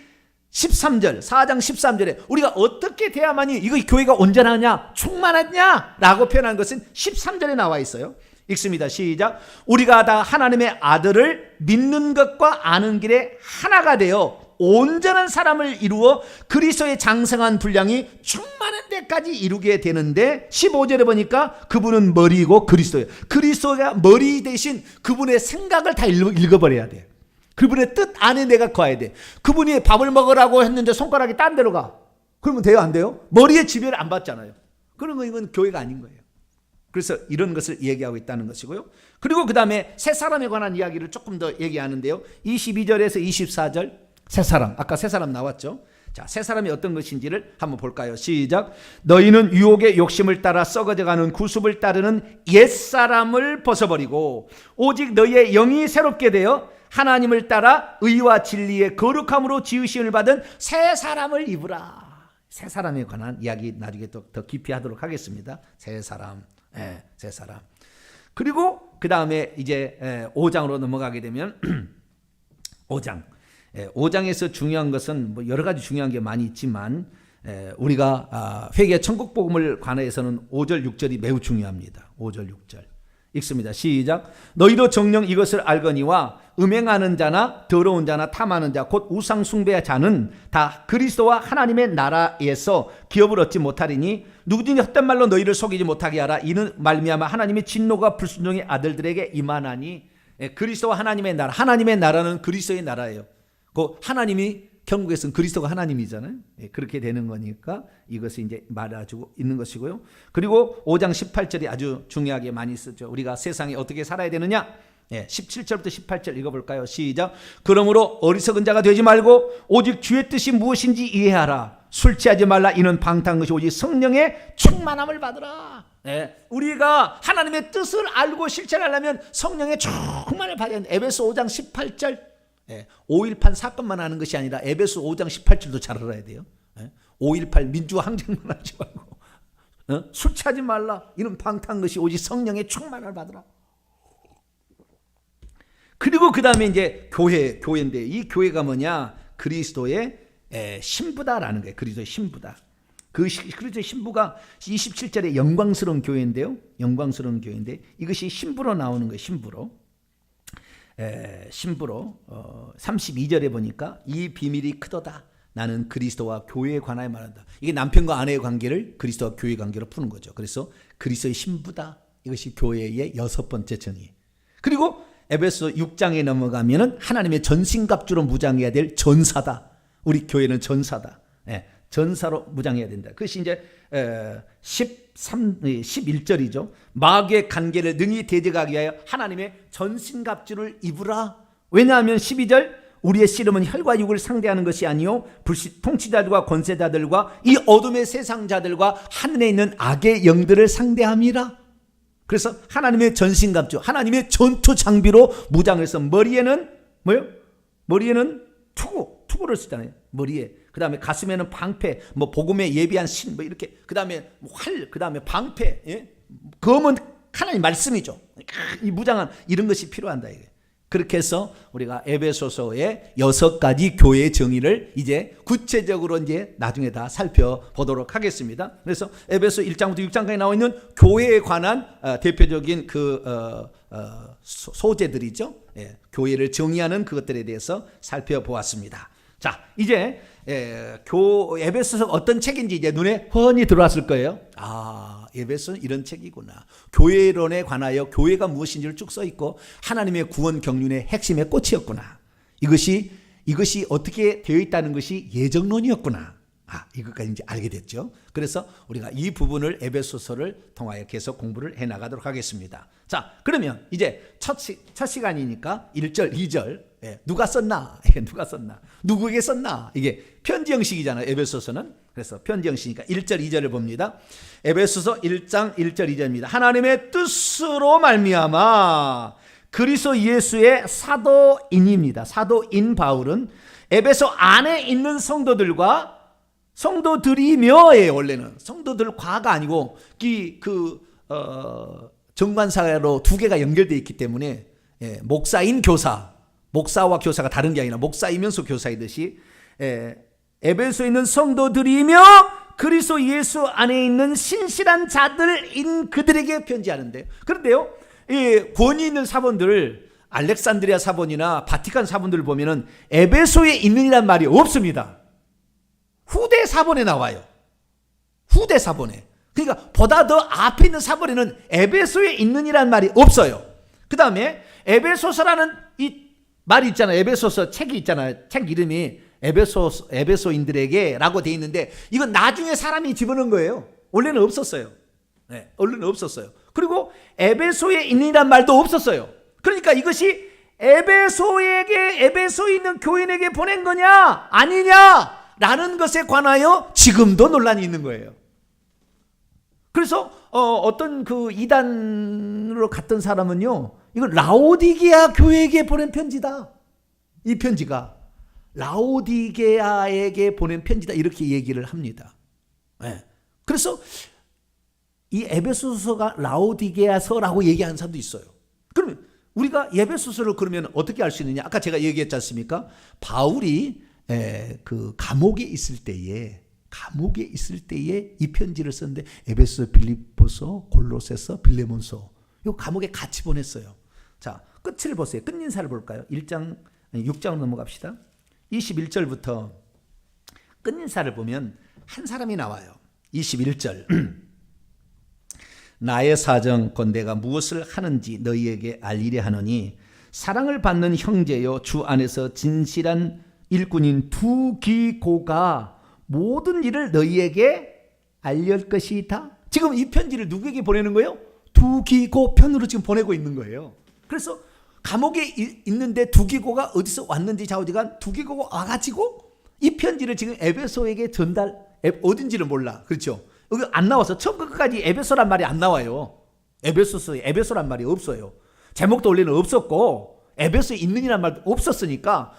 13절 4장 13절에 우리가 어떻게 돼야만이 이거 교회가 온전하냐 충만하냐 라고 표현한 것은 13절에 나와 있어요. 읽습니다. 시작. 우리가 다 하나님의 아들을 믿는 것과 아는 길에 하나가 되어 온전한 사람을 이루어 그리스도의 장성한 분량이 충만한 데까지 이루게 되는데 15절에 보니까 그분은 머리이고 그리스도예요. 그리스도가 머리 대신 그분의 생각을 다 읽어버려야 돼. 그분의 뜻 안에 내가 거해야 돼. 그분이 밥을 먹으라고 했는데 손가락이 딴 데로 가. 그러면 돼요 안 돼요? 머리의 지배를 안 받잖아요. 그러면 이건 교회가 아닌 거예요. 그래서 이런 것을 얘기하고 있다는 것이고요. 그리고 그 다음에 새 사람에 관한 이야기를 조금 더 얘기하는데요. 22절에서 24절 새 사람, 아까 새 사람 나왔죠. 자, 새 사람이 어떤 것인지를 한번 볼까요? 시작. 너희는 유혹의 욕심을 따라 썩어져가는 구습을 따르는 옛사람을 벗어버리고 오직 너희의 영이 새롭게 되어 하나님을 따라 의와 진리의 거룩함으로 지으심을 받은 새 사람을 입으라. 새 사람에 관한 이야기 나중에 더 깊이 하도록 하겠습니다. 새 사람, 새 사람. 그리고 그 다음에 이제 5장으로 넘어가게 되면 5장. 5장에서 중요한 것은 뭐 여러 가지 중요한 게 많이 있지만 우리가 회개 천국 복음을 관해서는 5절 6절이 매우 중요합니다. 5절 6절. 읽습니다. 시작. 너희도 정녕 이것을 알거니와 음행하는 자나 더러운 자나 탐하는 자 곧 우상 숭배의 자는 다 그리스도와 하나님의 나라에서 기업을 얻지 못하리니 누구든지 헛된 말로 너희를 속이지 못하게 하라. 이는 말미암아 하나님의 진노가 불순종의 아들들에게 임하나니. 그리스도와 하나님의 나라. 하나님의 나라는 그리스도의 나라예요. 그 하나님이 천국에서는 그리스도가 하나님이잖아요. 그렇게 되는 거니까 이것을 이제 말해주고 있는 것이고요. 그리고 5장 18절이 아주 중요하게 많이 쓰죠. 우리가 세상에 어떻게 살아야 되느냐? 17절부터 18절 읽어볼까요? 시작. 그러므로 어리석은 자가 되지 말고 오직 주의 뜻이 무엇인지 이해하라. 술 취하지 말라. 이는 방탕한 것이 오직 성령의 충만함을 받으라. 우리가 하나님의 뜻을 알고 실천하려면 성령의 충만을 받아야 합니다. 에베소 5장 18절. 5.18 사건만 하는 것이 아니라 에베소 5장 18절도 잘 알아야 돼요. 5.18 민주화 항쟁만 하지 말고 술 취하지 말라. 이는 방탕한 것이 오직 성령의 충만을 받으라. 그리고 그 다음에 이제 교회인데 이 교회가 뭐냐? 그리스도의 신부다라는 거예요. 그리스도의 신부다. 그리스도의 신부가 27절에 영광스러운 교회인데요. 영광스러운 교회인데 이것이 신부로 나오는 거예요. 신부로 32절에 보니까 이 비밀이 크도다. 나는 그리스도와 교회에 관하여 말한다. 이게 남편과 아내의 관계를 그리스도와 교회의 관계로 푸는 거죠. 그래서 그리스도의 신부다. 이것이 교회의 6번째 정의. 그리고 에베소 6장에 넘어가면은 하나님의 전신갑주로 무장해야 될 전사다. 우리 교회는 전사다. 전사로 무장해야 된다. 그것이 이제 11절이죠. 마귀의 간계를 능히 대적하기 위하여 하나님의 전신갑주를 입으라. 왜냐하면 12절 우리의 씨름은 혈과 육을 상대하는 것이 아니요 불신 통치자들과 권세자들과 이 어둠의 세상자들과 하늘에 있는 악의 영들을 상대함이라. 그래서 하나님의 전신갑주, 하나님의 전투 장비로 무장해서 머리에는 뭐요? 머리에는 투구를 쓰잖아요. 머리에. 그 다음에 가슴에는 방패, 뭐 복음에 예비한 신, 뭐 이렇게. 그 다음에 활, 그 다음에 방패. 검은 하나님 말씀이죠. 이 무장한 이런 것이 필요한다 이게. 그렇게 해서 우리가 에베소서의 6가지 교회의 정의를 이제 구체적으로 이제 나중에 다 살펴보도록 하겠습니다. 그래서 에베소 1장부터 6장까지 나와 있는 교회에 관한 대표적인 소재들이죠. 교회를 정의하는 그것들에 대해서 살펴보았습니다. 자, 이제 에베소서 어떤 책인지 이제 눈에 훤히 들어왔을 거예요. 에베소는 이런 책이구나. 교회론에 관하여 교회가 무엇인지를 쭉 써 있고 하나님의 구원 경륜의 핵심의 꽃이었구나. 이것이 어떻게 되어 있다는 것이 예정론이었구나. 이것까지 이제 알게 됐죠. 그래서 우리가 이 부분을 에베소서를 통하여 계속 공부를 해 나가도록 하겠습니다. 자, 그러면 이제 첫 시간이니까 1절, 2절 누가 썼나? 누가 썼나? 누구에게 썼나? 이게 편지 형식이잖아요. 에베소서는. 그래서 편지 형식이니까 1절, 2절을 봅니다. 에베소서 1장 1절 2절입니다. 하나님의 뜻으로 말미암아 그리스도 예수의 사도인입니다. 사도인 바울은 에베소 안에 있는 성도들과 성도들이며예요. 원래는 성도들과가 아니고 정관사로 두 개가 연결되어 있기 때문에 목사인 교사, 목사와 교사가 다른 게 아니라 목사이면서 교사이듯이 에베소에 있는 성도들이며 그리스도 예수 안에 있는 신실한 자들인 그들에게 편지하는데요. 그런데요, 이 권위 있는 사본들, 알렉산드리아 사본이나 바티칸 사본들을 보면은 에베소에 있는이란 말이 없습니다. 후대 사본에 나와요. 후대 사본에. 그러니까 보다 더 앞에 있는 사본에는 에베소에 있는이란 말이 없어요. 그 다음에 에베소서라는 이 말이 있잖아요. 에베소서 책이 있잖아요. 책 이름이 에베소인들에게 라고 돼 있는데 이건 나중에 사람이 집어넣은 거예요. 원래는 없었어요. 원래는 없었어요. 그리고 에베소에 있는이란 말도 없었어요. 그러니까 이것이 에베소에 있는 교인에게 보낸 거냐 아니냐 라는 것에 관하여 지금도 논란이 있는 거예요. 그래서 어떤 그 이단으로 갔던 사람은요, 이거 라오디게아 교회에게 보낸 편지다. 이 편지가 라오디게아에게 보낸 편지다 이렇게 얘기를 합니다. 그래서 이 에베소서가 라오디게아서라고 얘기하는 사람도 있어요. 그러면 우리가 에베소서를 그러면 어떻게 알 수 있느냐? 아까 제가 얘기했지 않습니까? 바울이 그 감옥에 있을 때에 이 편지를 썼는데 에베소, 빌립보서, 골로새서, 빌레몬서 요 감옥에 같이 보냈어요. 자, 끝을 보세요. 끝인사를 볼까요? 6장으로 넘어갑시다. 21절부터 끝인사를 보면 한 사람이 나와요. 21절. 나의 사정 곧 내가 무엇을 하는지 너희에게 알리려 하노니 사랑을 받는 형제여 주 안에서 진실한 일꾼인 두기고가 모든 일을 너희에게 알릴 것이다. 지금 이 편지를 누구에게 보내는 거예요? 두기고 편으로 지금 보내고 있는 거예요. 그래서 감옥에 있는데 두기고가 어디서 왔는지 좌우지간 두기고가 와가지고 이 편지를 지금 에베소에게 어딘지를 몰라. 그렇죠? 여기 안 나와서 처음부터 끝까지 에베소란 말이 안 나와요. 에베소서에 에베소란 말이 없어요. 제목도 원래는 없었고 에베소에 있는이란 말도 없었으니까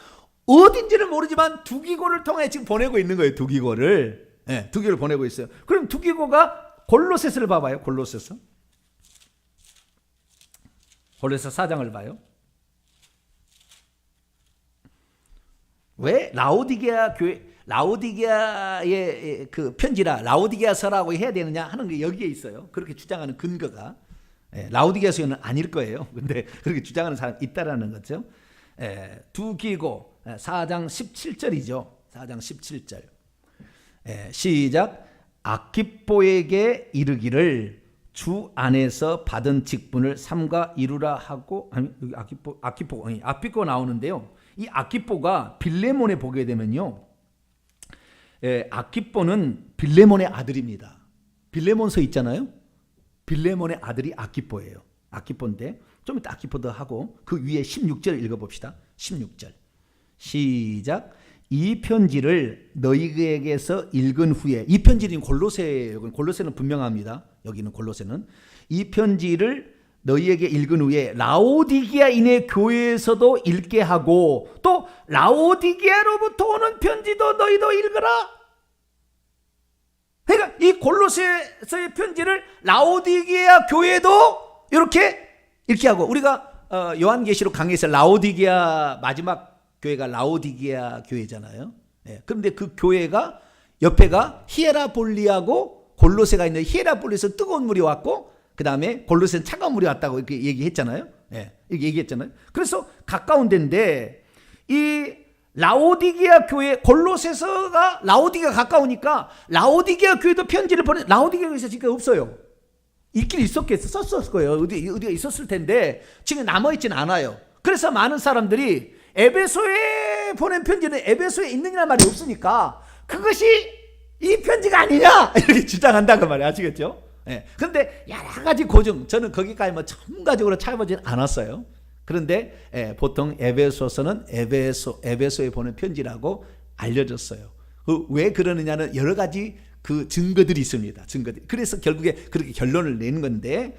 어딘지를 모르지만 두기고를 통해 지금 보내고 있는 거예요. 두기고를. 네, 두기고를 보내고 있어요. 그럼 두기고가 골로새서를 봐봐요. 골로새서 4장을 봐요. 왜 라오디게아 교회, 라오디게아의 그 편지라 라오디게아서라고 해야 되느냐 하는 게 여기에 있어요. 그렇게 주장하는 근거가. 라오디게아서는 아닐 거예요. 근데 그렇게 주장하는 사람이 있다라는 거죠. 두기고 4장 17절이죠. 4장 17절. 시작. 아키뽀에게 이르기를 주 안에서 받은 직분을 삼가 이루라 하고, 아니 여기 아키포 나오는데요. 이 아키포가 빌레몬에 보게 되면요, 아키포는 빌레몬의 아들입니다. 빌레몬서 있잖아요. 빌레몬의 아들이 아키포예요. 아키포인데 좀 이따 아키포도 하고 그 위에 16절 읽어봅시다. 16절 시작. 이 편지를 너희에게서 읽은 후에, 이 편지는 골로새예요. 골로새는 분명합니다. 여기는 골로새는 이 편지를 너희에게 읽은 후에 라오디게아인의 교회에서도 읽게 하고 또 라오디게아로부터 오는 편지도 너희도 읽어라. 그러니까 이 골로새서의 편지를 라오디게아 교회도 이렇게 하고, 우리가 요한계시록 강의에서 라오디게아 마지막 교회가 라오디게아 교회잖아요. 그런데 그 교회가 옆에가 히에라볼리하고 골로새가 있는데 히에라볼리에서 뜨거운 물이 왔고 그 다음에 골로새는 차가운 물이 왔다고 이렇게 얘기했잖아요. 이렇게 얘기했잖아요. 그래서 가까운 데인데 이 라오디게아 교회, 골로새서가 라오디게아 가까우니까 라오디게아 교회도 편지를 보내. 라오디게아 교회에서 지금 없어요. 있긴 있었겠어. 썼을 거예요. 어디가 있었을 텐데 지금 남아있지는 않아요. 그래서 많은 사람들이 에베소에 보낸 편지는 에베소에 있느냐는 말이 없으니까 그것이 이 편지가 아니냐 이렇게 주장한다고 말이에요. 아시겠죠? 그런데 여러 가지 고증, 저는 거기까지 뭐 전문가적으로 찾아보진 않았어요. 그런데 보통 에베소서는 에베소에 보낸 편지라고 알려졌어요. 왜 그러느냐는 여러 가지 그 증거들이 있습니다. 증거들. 그래서 결국에 그렇게 결론을 내는 건데,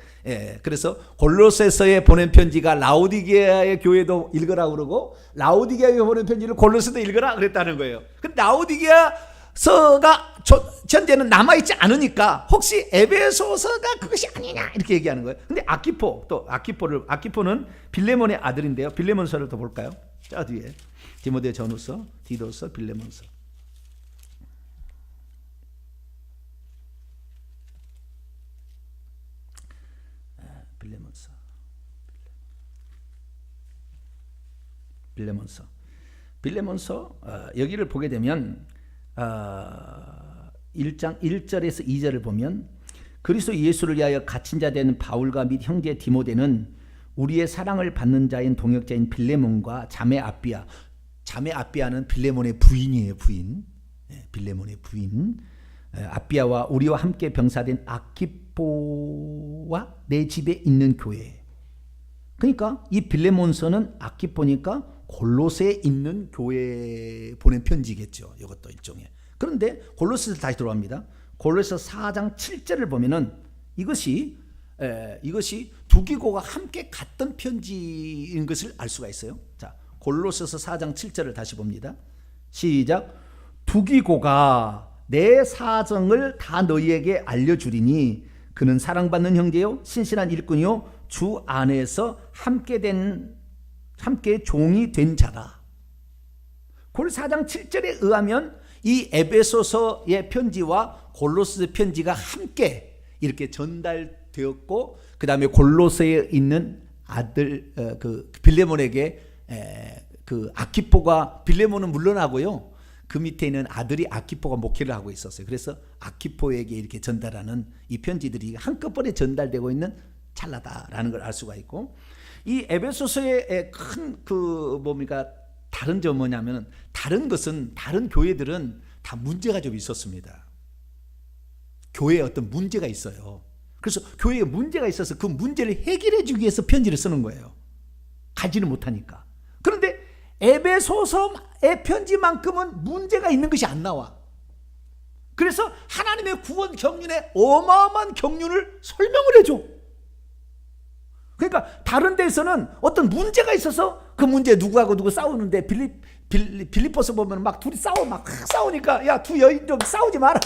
그래서 골로새서에 보낸 편지가 라오디게아의 교회도 읽으라고 그러고 라오디게아에 보낸 편지를 골로새도 읽으라 그랬다는 거예요. 근데 라오디게아서가 현재는 남아있지 않으니까 혹시 에베소서가 그것이 아니냐 이렇게 얘기하는 거예요. 근데 아키포는 빌레몬의 아들인데요. 빌레몬서를 더 볼까요? 저 뒤에 디모데 전후서, 디도서, 빌레몬서. 빌레몬서 여기를 보게 되면 1장 1절에서 2절을 보면 그리스도 예수를 위하여 갇힌 자 된 바울과 및 형제 디모데는 우리의 사랑을 받는 자인 동역자인 빌레몬과 자매 아비아는 빌레몬의 부인이에요. 빌레몬의 부인 아비아와 우리와 함께 병사된 아키포와 내 집에 있는 교회. 그러니까 이 빌레몬서는 아키포니까 골로새에 있는 교회에 보낸 편지겠죠. 이것도 일종의. 그런데 골로새에서 다시 들어갑니다. 골로새 4장 7절을 보면은 이것이 두기고가 함께 갔던 편지인 것을 알 수가 있어요. 자, 골로새서 4장 7절을 다시 봅니다. 시작. 두기고가 내 사정을 다 너희에게 알려주리니 그는 사랑받는 형제요 신실한 일꾼이요 주 안에서 함께 종이 된 자라. 골 4장 7절에 의하면 이 에베소서의 편지와 골로새 편지가 함께 이렇게 되었고 그 다음에 골로새에 있는 아들 그 빌레몬에게 그 아키포가 빌레몬은 물러나고요. 그 밑에 있는 아들이 아키포가 목회를 하고 있었어요. 그래서 아키포에게 이렇게 전달하는 이 편지들이 한꺼번에 전달되고 있는 찰나다라는 걸 알 수가 있고, 이 에베소서의 큰 그 뭡니까 다른 점 뭐냐면 다른 교회들은 다 문제가 좀 있었습니다. 교회에 어떤 문제가 있어요. 그래서 교회에 문제가 있어서 그 문제를 해결해 주기 위해서 편지를 쓰는 거예요. 가지를 못하니까. 그런데 에베소서의 편지만큼은 문제가 있는 것이 안 나와. 그래서 하나님의 구원 경륜의 어마어마한 경륜을 설명을 해줘. 그러니까 다른 데서는 어떤 문제가 있어서 그 문제 누구하고 누구 싸우는데 빌립보서 보면 막 둘이 싸우니까 야 두 여인 좀 싸우지 마라.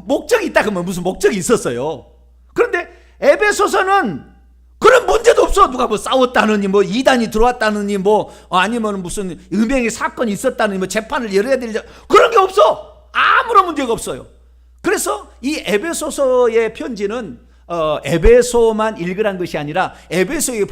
목적이 있다 그러면 무슨 목적이 있었어요. 그런데 에베소서는 그런 문제도 없어. 누가 뭐 싸웠다느니 뭐 이단이 들어왔다느니 뭐 아니면 무슨 음행의 사건이 있었다느니 뭐 재판을 열어야 되는 그런 게 없어. 아무런 문제가 없어요. 그래서 이 에베소서의 편지는 에베소만 읽으란 것이 아니라 에베소에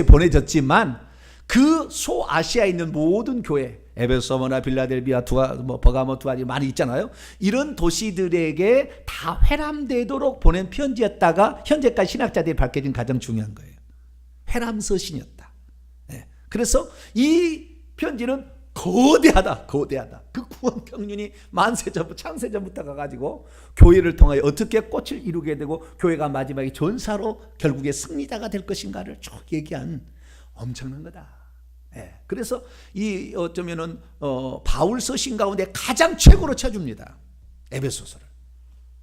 보내졌지만 그 소아시아에 있는 모든 교회, 에베소나 빌라델비아, 버가모, 두아디 많이 있잖아요. 이런 도시들에게 다 회람되도록 보낸 편지였다가 현재까지 신학자들이 밝혀진 가장 중요한 거예요. 회람서신이었다. 네. 그래서 이 편지는 거대하다. 그 구원 경륜이 만세전부터 창세전부터 가가지고 교회를 통하여 어떻게 꽃을 이루게 되고 교회가 마지막에 전사로 결국에 승리자가 될 것인가를 쭉 얘기한 엄청난 거다. 네. 그래서 이 어쩌면은 바울 서신 가운데 가장 최고로 쳐줍니다. 에베소서를.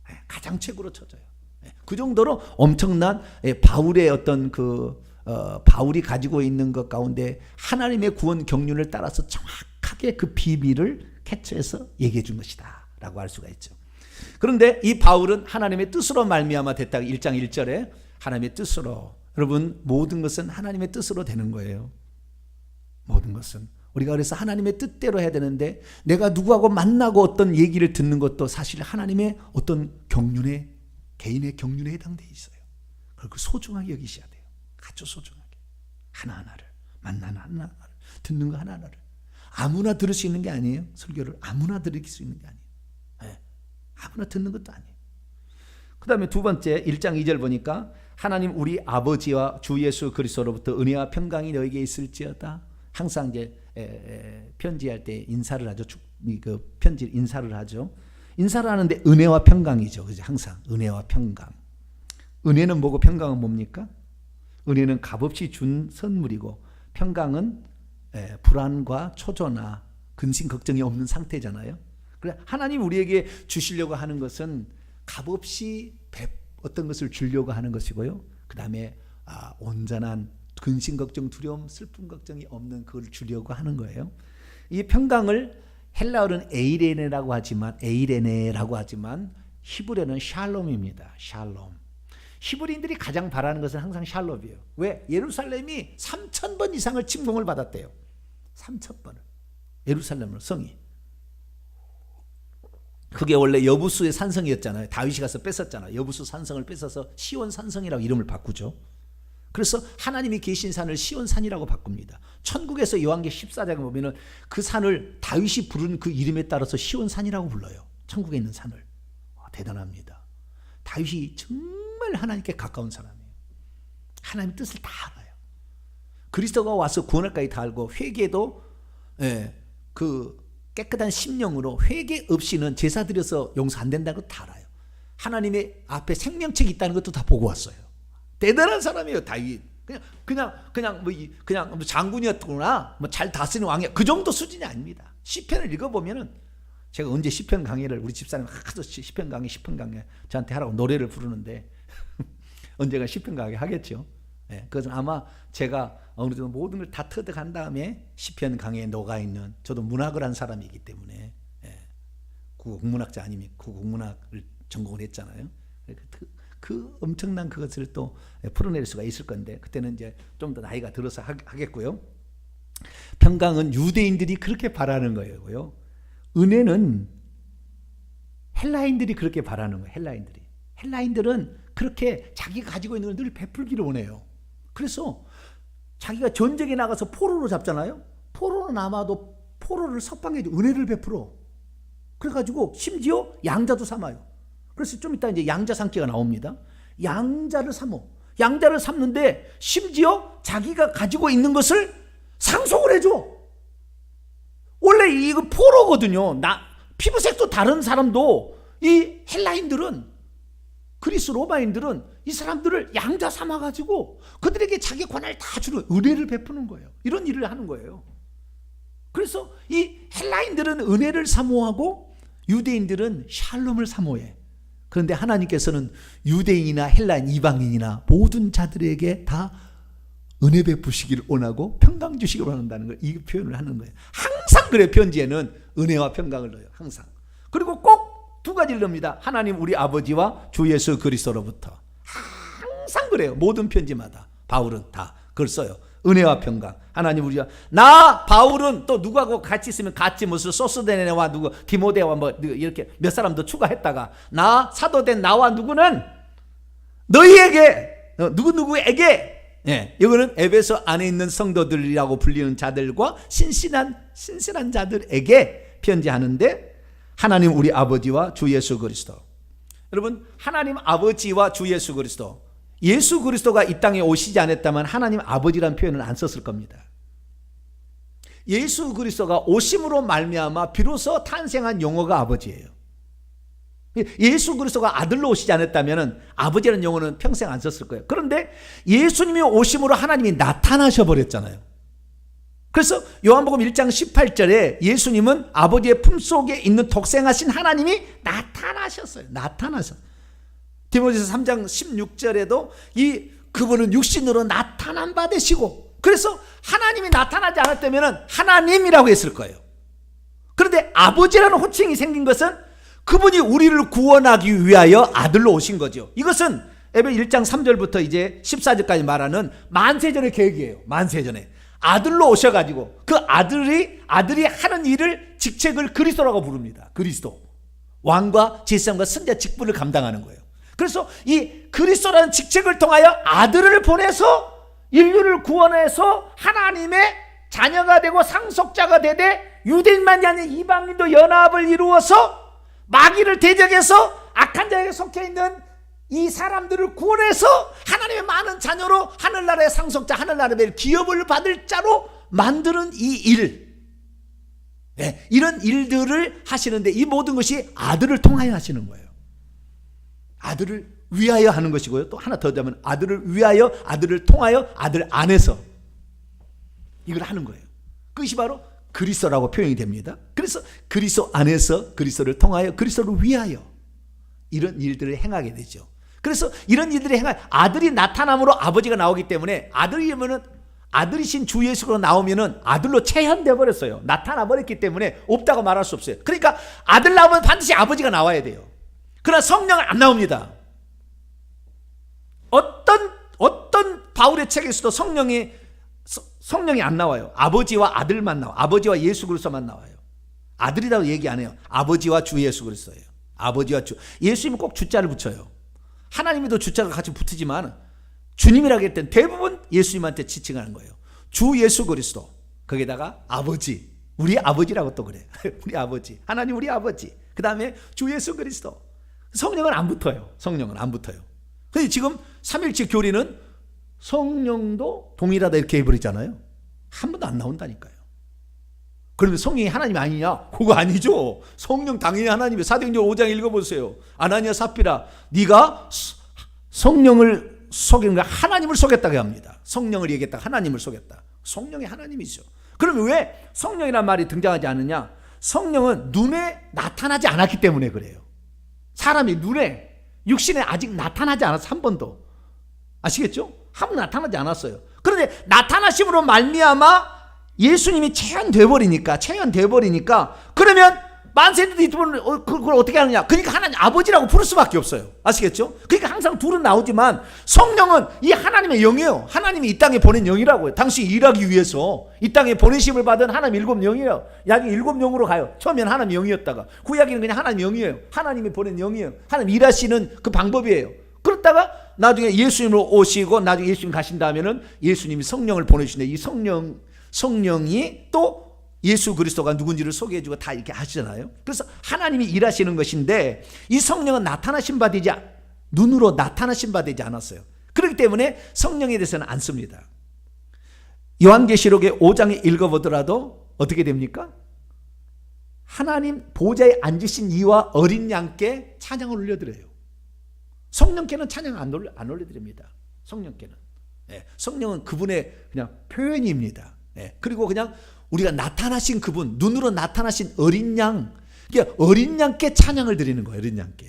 네. 가장 최고로 쳐줘요. 네. 그 정도로 엄청난 바울의 어떤 바울이 가지고 있는 것 가운데 하나님의 구원 경륜을 따라서 정확하게 그 비밀을 캐치해서 얘기해 준 것이다 라고 할 수가 있죠. 그런데 이 바울은 하나님의 뜻으로 말미암아 됐다. 1장 1절에 하나님의 뜻으로. 여러분 모든 것은 하나님의 뜻으로 되는 거예요. 모든 것은 우리가 그래서 하나님의 뜻대로 해야 되는데 내가 누구하고 만나고 어떤 얘기를 듣는 것도 사실 하나님의 어떤 경륜에 개인의 경륜에 해당되어 있어요. 그걸 소중하게 여기셔야 돼요. 아주 소중하게 하나하나를 만나는 하나하나를 듣는 거 하나하나를 아무나 들을 수 있는 게 아니에요. 설교를 아무나 들을 수 있는 게 아니에요. 네. 아무나 듣는 것도 아니에요. 그 다음에 두 번째 1장 2절 보니까 하나님 우리 아버지와 주 예수 그리스도로부터 은혜와 평강이 너에게 있을지어다. 항상 이제 편지할 때 인사를 하죠. 그 편지 인사를 하죠. 인사를 하는데 은혜와 평강이죠. 그죠? 항상 은혜와 평강. 은혜는 뭐고 평강은 뭡니까? 은혜는 값없이 준 선물이고 평강은 불안과 초조나 근심 걱정이 없는 상태잖아요. 그래 하나님 우리에게 주시려고 하는 것은 값없이 어떤 것을 주려고 하는 것이고요. 그 다음에 온전한 근심 걱정 두려움 슬픔 걱정이 없는 그걸 주려고 하는 거예요. 이 평강을 헬라어는 에이레네라고 하지만 히브리어는 샬롬입니다. 샬롬. 히브리인들이 가장 바라는 것은 항상 샬롬이에요. 왜? 예루살렘이 3,000번 이상을 침공을 받았대요. 3,000번을. 예루살렘을 성이. 그게 원래 여부수의 산성이었잖아요. 다윗이 가서 뺏었잖아요. 여부수 산성을 뺏어서 시온 산성이라고 이름을 바꾸죠. 그래서 하나님이 계신 산을 시온 산이라고 바꿉니다. 천국에서 요한계시록 14장에 보면은 그 산을 다윗이 부른 그 이름에 따라서 시온 산이라고 불러요. 천국에 있는 산을. 대단합니다. 다윗이 정말 하나님께 가까운 사람이에요. 하나님 뜻을 다 알아요. 그리스도가 와서 구원할까지 다 알고 회개도 그 깨끗한 심령으로 회개 없이는 제사 드려서 용서 안 된다는 것도 다 알아요. 하나님의 앞에 생명책이 있다는 것도 다 보고 왔어요. 대단한 사람이에요. 다윗. 그냥 뭐 장군이었구나. 뭐 잘 다스리는 왕이야. 그 정도 수준이 아닙니다. 시편을 읽어보면은 제가 언제 시편 강의를 우리 집사님 하도 시편 강의 저한테 하라고 노래를 부르는데 언젠가 시편 강의 하겠죠. 그것은 아마 제가 어느 정도 모든 걸 다 터득한 다음에 시편 강의에 녹아있는 저도 문학을 한 사람이기 때문에 국문학자 아니면 국문학을 전공을 했잖아요. 그 엄청난 그것을 또 풀어낼 수가 있을 건데 그때는 이제 좀 더 나이가 들어서 하겠고요. 평강은 유대인들이 그렇게 바라는 거예요. 은혜는 헬라인들이 그렇게 바라는 거예요. 헬라인들은 그렇게 자기가 가지고 있는 걸 늘 베풀기를 원해요. 그래서 자기가 전쟁에 나가서 포로로 잡잖아요. 포로로 남아도 포로를 석방해 은혜를 베풀어. 그래가지고 심지어 양자도 삼아요. 그래서 좀 이따 이제 양자 삼기가 나옵니다. 양자를 삼어. 양자를 삼는데 심지어 자기가 가지고 있는 것을 상속을 해줘. 원래 이거 포로거든요. 피부색도 다른 사람도 이 헬라인들은, 그리스 로마인들은 이 사람들을 양자 삼아가지고 그들에게 자기 권한을 다 주는 은혜를 베푸는 거예요. 이런 일을 하는 거예요. 그래서 이 헬라인들은 은혜를 사모하고 유대인들은 샬롬을 사모해. 그런데 하나님께서는 유대인이나 헬라인, 이방인이나 모든 자들에게 다 은혜 베푸시기를 원하고 평강 주시기를 원한다는 걸, 이 표현을 하는 거예요. 항상 그래. 편지에는 은혜와 평강을 넣어요. 항상. 그리고 꼭 두 가지를 넣습니다. 하나님 우리 아버지와 주 예수 그리스도로부터. 항상 그래요. 모든 편지마다 바울은 다 그걸 써요. 은혜와 평강. 하나님 우리가, 나 바울은 또 누구하고 같이 있으면 같이 무슨 소스데네와 누구 디모데와 뭐 이렇게 몇 사람 더 추가했다가, 나 사도된 나와 누구는 너희에게, 누구에게, 이거는 에베소 안에 있는 성도들이라고 불리는 자들과 신실한 자들에게 편지하는데, 하나님 우리 아버지와 주 예수 그리스도. 여러분, 하나님 아버지와 주 예수 그리스도, 예수 그리스도가 이 땅에 오시지 않았다면 하나님 아버지라는 표현을 안 썼을 겁니다. 예수 그리스도가 오심으로 말미암아 비로소 탄생한 용어가 아버지예요. 예수 그리스도가 아들로 오시지 않았다면 아버지라는 용어는 평생 안 썼을 거예요. 그런데 예수님이 오심으로 하나님이 나타나셔 버렸잖아요. 그래서 요한복음 1장 18절에 예수님은 아버지의 품속에 있는 독생하신 하나님이 나타나셨어요. 디모데서 3장 16절에도 그분은 육신으로 나타난 바 되시고, 그래서 하나님이 나타나지 않았다면 하나님이라고 했을 거예요. 그런데 아버지라는 호칭이 생긴 것은 그분이 우리를 구원하기 위하여 아들로 오신 거죠. 이것은 에베 1장 3절부터 이제 14절까지 말하는 만세전의 계획이에요. 만세전에 아들로 오셔가지고 그 아들이 하는 일을, 직책을 그리스도라고 부릅니다. 그리스도. 왕과 제사장과 선자 직분을 감당하는 거예요. 그래서 이 그리스도라는 직책을 통하여 아들을 보내서 인류를 구원해서 하나님의 자녀가 되고 상속자가 되되 유대인만이 아닌 이방인도 연합을 이루어서 마귀를 대적해서 악한 자에게 속해 있는 이 사람들을 구원해서 하나님의 많은 자녀로 하늘나라의 상속자, 하늘나라의 기업을 받을 자로 만드는 이 일, 이런 일들을 하시는데 이 모든 것이 아들을 통하여 하시는 거예요. 아들을 위하여 하는 것이고요. 또 하나 더 되면 아들을 위하여, 아들을 통하여, 아들 안에서 이걸 하는 거예요. 그것이 바로 그리스도라고 표현이 됩니다. 그래서 그리스도 안에서, 그리스도를 통하여, 그리스도를 위하여 이런 일들을 행하게 되죠. 그래서 이런 일들을 행할 아들이 나타남으로 아버지가 나오기 때문에, 아들이면은 아들이신 주 예수로 나오면은 아들로 체현돼 버렸어요. 나타나 버렸기 때문에 없다고 말할 수 없어요. 그러니까 아들 나오면 반드시 아버지가 나와야 돼요. 그러나 성령은 안 나옵니다. 어떤 바울의 책에서도 성령이 안 나와요. 아버지와 아들만 나와. 아버지와 예수 그리스도만 나와요. 아들이라고 얘기 안 해요. 아버지와 주 예수 그리스도예요. 아버지와 주. 예수님은 꼭 주자를 붙여요. 하나님도 주자가 같이 붙으지만 주님이라고 했던 대부분 예수님한테 지칭하는 거예요. 주 예수 그리스도. 거기다가 아버지. 우리 아버지라고 또 그래. 우리 아버지. 하나님 우리 아버지. 그 다음에 주 예수 그리스도. 성령은 안 붙어요. 성령은 안 붙어요. 근데 지금 삼일체 교리는 성령도 동일하다 이렇게 해버리잖아요. 한 번도 안 나온다니까요. 그러면 성령이 하나님이 아니냐? 그거 아니죠. 성령 당연히 하나님이에요. 사도행전 5장 읽어보세요. 아나니아 삽비라, 네가 성령을 속이는 거, 하나님을 속였다고 합니다. 성령을 얘기했다가 하나님을 속였다. 성령이 하나님이죠. 그러면 왜 성령이란 말이 등장하지 않느냐? 성령은 눈에 나타나지 않았기 때문에 그래요. 사람이 눈에, 육신에 아직 나타나지 않았어. 한 번도. 아시겠죠? 한 번 나타나지 않았어요. 그런데 나타나심으로 말미암아 예수님이 체현돼 버리니까 그러면 만세도 있으면 그걸 어떻게 하느냐? 그러니까 하나님 아버지라고 부를 수밖에 없어요. 아시겠죠? 그러니까 항상 둘은 나오지만 성령은 이 하나님의 영이에요. 하나님이 이 땅에 보낸 영이라고요. 당시 일하기 위해서 이 땅에 보내심을 받은 하나님 일곱 영이에요. 약이 일곱 영으로 가요. 처음엔 하나님 영이었다가 구약에는 그냥 하나님 영이에요. 하나님이 보낸 영이에요. 하나님 일하시는 그 방법이에요. 그렇다가 나중에 예수님으로 오시고 나중에 예수님 가신 다음에는 예수님이 성령을 보내주시는데 이 성령이 또 예수 그리스도가 누군지를 소개해주고 다 이렇게 하시잖아요. 그래서 하나님이 일하시는 것인데 이 성령은 나타나신 바 되지 눈으로 나타나신 바 되지 않았어요. 그렇기 때문에 성령에 대해서는 안 씁니다. 요한계시록의 5장에 읽어보더라도 어떻게 됩니까? 하나님 보좌에 앉으신 이와 어린 양께 찬양을 올려드려요. 성령께는 찬양 안 올려드립니다. 성령께는. 성령은 그분의 그냥 표현입니다. 그리고 그냥 우리가 나타나신 그분, 눈으로 나타나신 어린 양, 그러니까 어린 양께 찬양을 드리는 거예요. 어린 양께.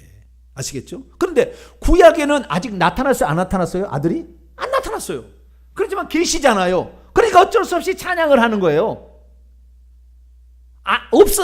아시겠죠? 그런데 구약에는 아직 나타났어요? 안 나타났어요? 아들이? 안 나타났어요. 그렇지만 계시잖아요. 그러니까 어쩔 수 없이 찬양을 하는 거예요.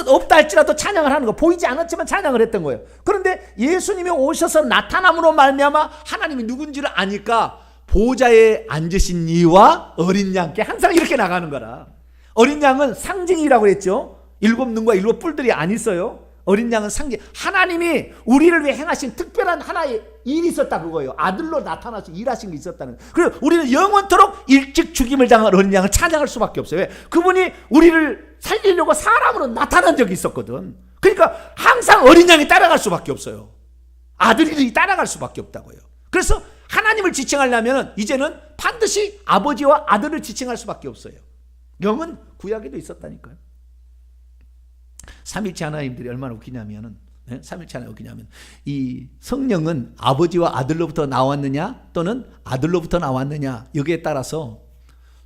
없다 할지라도 찬양을 하는 거. 보이지 않았지만 찬양을 했던 거예요. 그런데 예수님이 오셔서 나타남으로 말미암아 하나님이 누군지를 아니까 보좌에 앉으신 이와 어린 양께 항상 이렇게 나가는 거라. 어린 양은 상징이라고 했죠. 일곱 눈과 일곱 뿔들이 안 있어요. 어린 양은 상징. 하나님이 우리를 위해 행하신 특별한 하나의 일이 있었다 그거예요. 아들로 나타나서 일하신 게 있었다는. 그리고 우리는 영원토록 일찍 죽임을 당한 어린 양을 찬양할 수밖에 없어요. 왜? 그분이 우리를 살리려고 사람으로 나타난 적이 있었거든. 그러니까 항상 어린 양이 따라갈 수밖에 없어요. 아들이 따라갈 수밖에 없다고요. 그래서 하나님을 지칭하려면 이제는 반드시 아버지와 아들을 지칭할 수밖에 없어요. 영은 구약에도 있었다니까요. 삼일체 하나님들이 얼마나 웃기냐면은, 삼일체 하나님 웃기냐면 이 성령은 아버지와 아들로부터 나왔느냐 또는 아들로부터 나왔느냐 여기에 따라서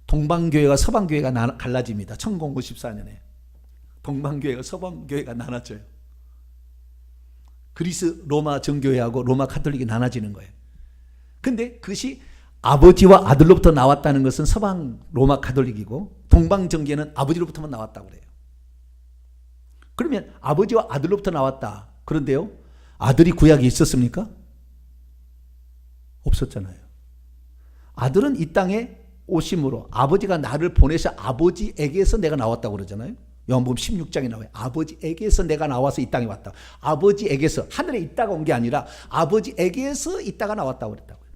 동방교회와 서방교회가 갈라집니다. 1054년에 동방교회가 서방교회가 나눠져요. 그리스 로마 정교회하고 로마 카톨릭이 나눠지는 거예요. 근데 그것이 아버지와 아들로부터 나왔다는 것은 서방 로마 카톨릭이고 동방 정교회는 아버지로부터만 나왔다고 그래요. 그러면 아버지와 아들로부터 나왔다. 그런데요, 아들이 구약에 있었습니까? 없었잖아요. 아들은 이 땅에 오심으로 아버지가 나를 보내서 아버지에게서 내가 나왔다고 그러잖아요. 요한복음 16장에 나와요. 아버지에게서 내가 나와서 이 땅에 왔다. 아버지에게서, 하늘에 있다가 온 게 아니라 아버지에게서 있다가 나왔다고 그랬다고요.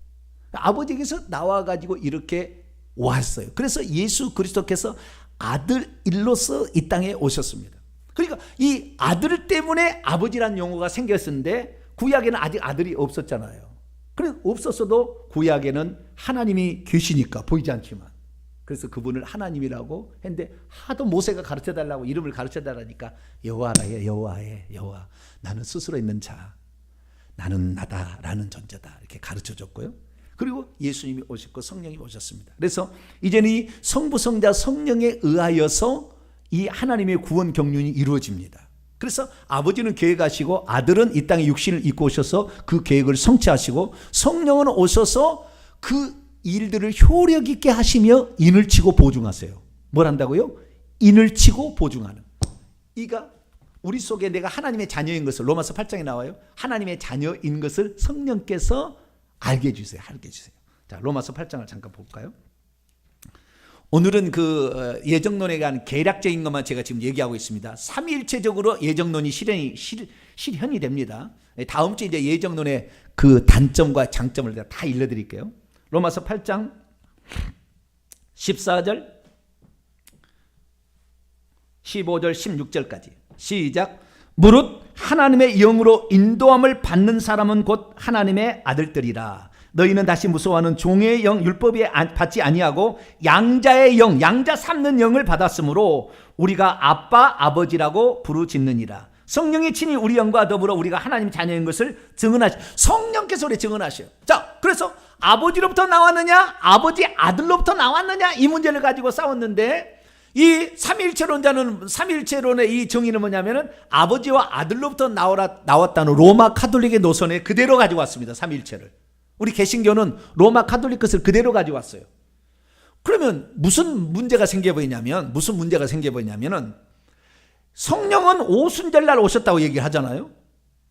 아버지에게서 나와가지고 이렇게 왔어요. 그래서 예수 그리스도께서 아들 일로서 이 땅에 오셨습니다. 그러니까 이 아들 때문에 아버지란 용어가 생겼었는데 구약에는 아직 아들이 없었잖아요. 그래서 없었어도 구약에는 하나님이 계시니까 보이지 않지만 그래서 그분을 하나님이라고 했는데 하도 모세가 가르쳐달라고 이름을 가르쳐달라니까 여호와라 여호와 나는 스스로 있는 자 나는 나다라는 존재다 이렇게 가르쳐줬고요. 그리고 예수님이 오셨고 성령이 오셨습니다. 그래서 이제는 이 성부 성자 성령에 의하여서 이 하나님의 구원 경륜이 이루어집니다. 그래서 아버지는 계획하시고 아들은 이 땅에 육신을 입고 오셔서 그 계획을 성취하시고 성령은 오셔서 그 일들을 효력 있게 하시며 인을 치고 보증하세요. 뭘 한다고요? 인을 치고 보증하는. 이가 우리 속에 내가 하나님의 자녀인 것을 로마서 8장에 나와요. 하나님의 자녀인 것을 성령께서 알게 해주세요. 알게 해주세요. 자, 로마서 8장을 잠깐 볼까요? 오늘은 그 예정론에 관한 개략적인 것만 제가 지금 얘기하고 있습니다. 삼위일체적으로 예정론이 실현이 됩니다. 다음 주에 이제 예정론의 그 단점과 장점을 제가 다 일러드릴게요. 로마서 8장 14절 15절 16절까지 시작. 무릇 하나님의 영으로 인도함을 받는 사람은 곧 하나님의 아들들이라. 너희는 다시 무서워하는 종의 영 율법에 받지 아니하고 양자의 영 양자 삼는 영을 받았으므로 우리가 아빠 아버지라고 부르짖느니라. 성령이 친히 우리 영과 더불어 우리가 하나님 자녀인 것을 증언하시. 성령께서 우리 증언하셔요. 자, 그래서 아버지로부터 나왔느냐 아버지 아들로부터 나왔느냐 이 문제를 가지고 싸웠는데 이 삼위일체론자는 삼위일체론의 이 정의는 뭐냐면은 아버지와 아들로부터 나왔다는 로마 카톨릭의 노선에 그대로 가지고 왔습니다. 삼위일체를. 우리 개신교는 로마 카톨릭 것을 그대로 가지고 왔어요. 그러면 무슨 문제가 생겨버리냐면은 성령은 오순절날 오셨다고 얘기를 하잖아요.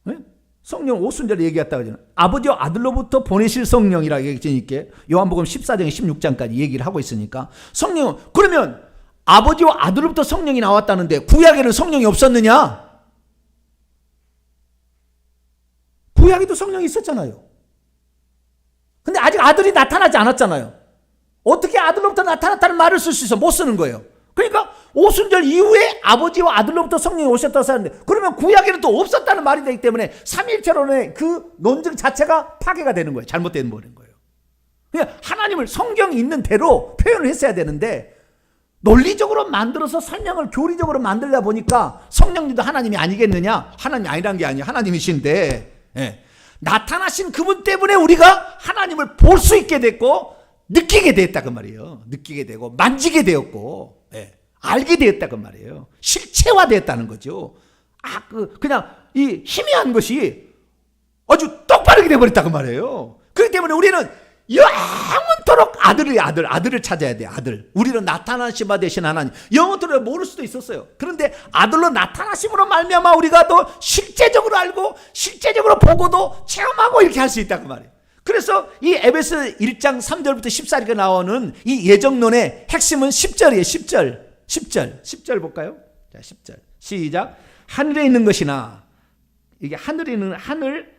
네? 성령 오순절에 얘기했다고 하잖아요. 아버지와 아들로부터 보내실 성령이라고 얘기하니까 요한복음 14장 16장까지 얘기를 하고 있으니까 성령, 그러면 아버지와 아들로부터 성령이 나왔다는데 구약에는 성령이 없었느냐? 구약에도 성령이 있었잖아요. 근데 아직 아들이 나타나지 않았잖아요. 어떻게 아들로부터 나타났다는 말을 쓸 수 있어? 못 쓰는 거예요. 그러니까 오순절 이후에 아버지와 아들로부터 성령이 오셨다고 하는데, 그러면 구약에는 또 없었다는 말이 되기 때문에 삼위일체론의 그 논증 자체가 파괴가 되는 거예요. 잘못된 거예요. 그냥 하나님을 성경이 있는 대로 표현을 했어야 되는데 논리적으로 만들어서 설명을 교리적으로 만들다 보니까 성령님도 하나님이 아니겠느냐? 하나님이 아니란 게 아니에요. 하나님이신데, 예. 나타나신 그분 때문에 우리가 하나님을 볼 수 있게 됐고 느끼게 됐다 그 말이에요. 느끼게 되고 만지게 되었고, 예. 알게 되었다 그 말이에요. 실체화됐다는 거죠. 그냥 이 희미한 것이 아주 똑바르게 돼버렸다 그 말이에요. 그렇기 때문에 우리는 영원토록 아들을 찾아야 돼. 아들. 우리는 나타나신 바 되신 하나님. 영원토록 모를 수도 있었어요. 그런데 아들로 나타나심으로 말미암아 우리가 또 실제적으로 알고 실제적으로 보고도 체험하고 이렇게 할 수 있다 그 말이에요. 그래서 이 에베소 1장 3절부터 14절에 나오는 이 예정론의 핵심은 10절이에요. 10절 볼까요? 자, 10절 시작. 하늘에 있는 것이나, 이게 하늘에 있는 하늘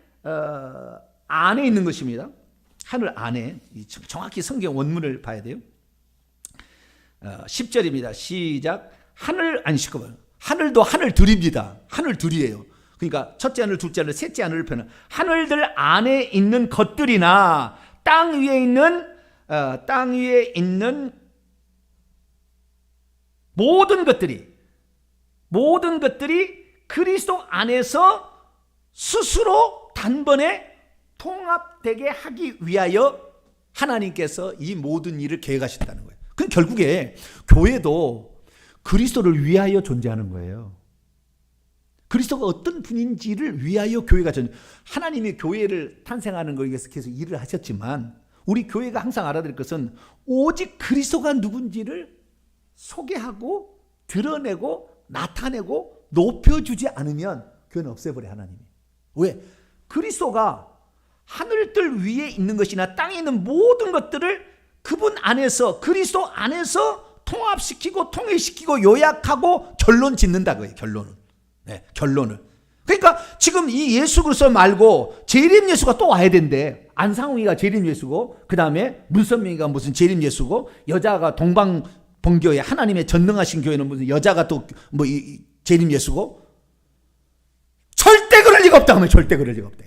안에 있는 것입니다. 하늘 안에, 정확히 성경 원문을 봐야 돼요. 10절입니다. 시작. 하늘도 하늘들입니다. 하늘들이에요. 그러니까 첫째 하늘, 둘째 하늘, 셋째 하늘을 표현한 하늘들 안에 있는 것들이나 땅 위에 있는 모든 것들이 그리스도 안에서 스스로 단번에 통합되게 하기 위하여 하나님께서 이 모든 일을 계획하셨다는 거예요. 그럼 결국에 교회도 그리스도를 위하여 존재하는 거예요. 그리스도가 어떤 분인지를 위하여 교회가 하나님이 교회를 탄생하는 것에 위해서 계속 일을 하셨지만 우리 교회가 항상 알아야 될 것은 오직 그리스도가 누군지를 소개하고 드러내고 나타내고 높여주지 않으면 교회는 없애버려요. 하나님이. 왜? 그리스도가 하늘들 위에 있는 것이나 땅에 있는 모든 것들을 그분 안에서, 그리스도 안에서 통합시키고 통일시키고 요약하고 결론 짓는다고요. 결론을. 그러니까 지금 이 예수 그리스도 말고 재림 예수가 또 와야 된대. 안상웅이가 재림 예수고, 그 다음에 문선명이가 무슨 재림 예수고, 여자가 동방본교회 하나님의 전능하신 교회는 무슨 여자가 또 뭐 재림 예수고, 절대 그럴 리가 없다 하면 절대 그럴 리가 없다.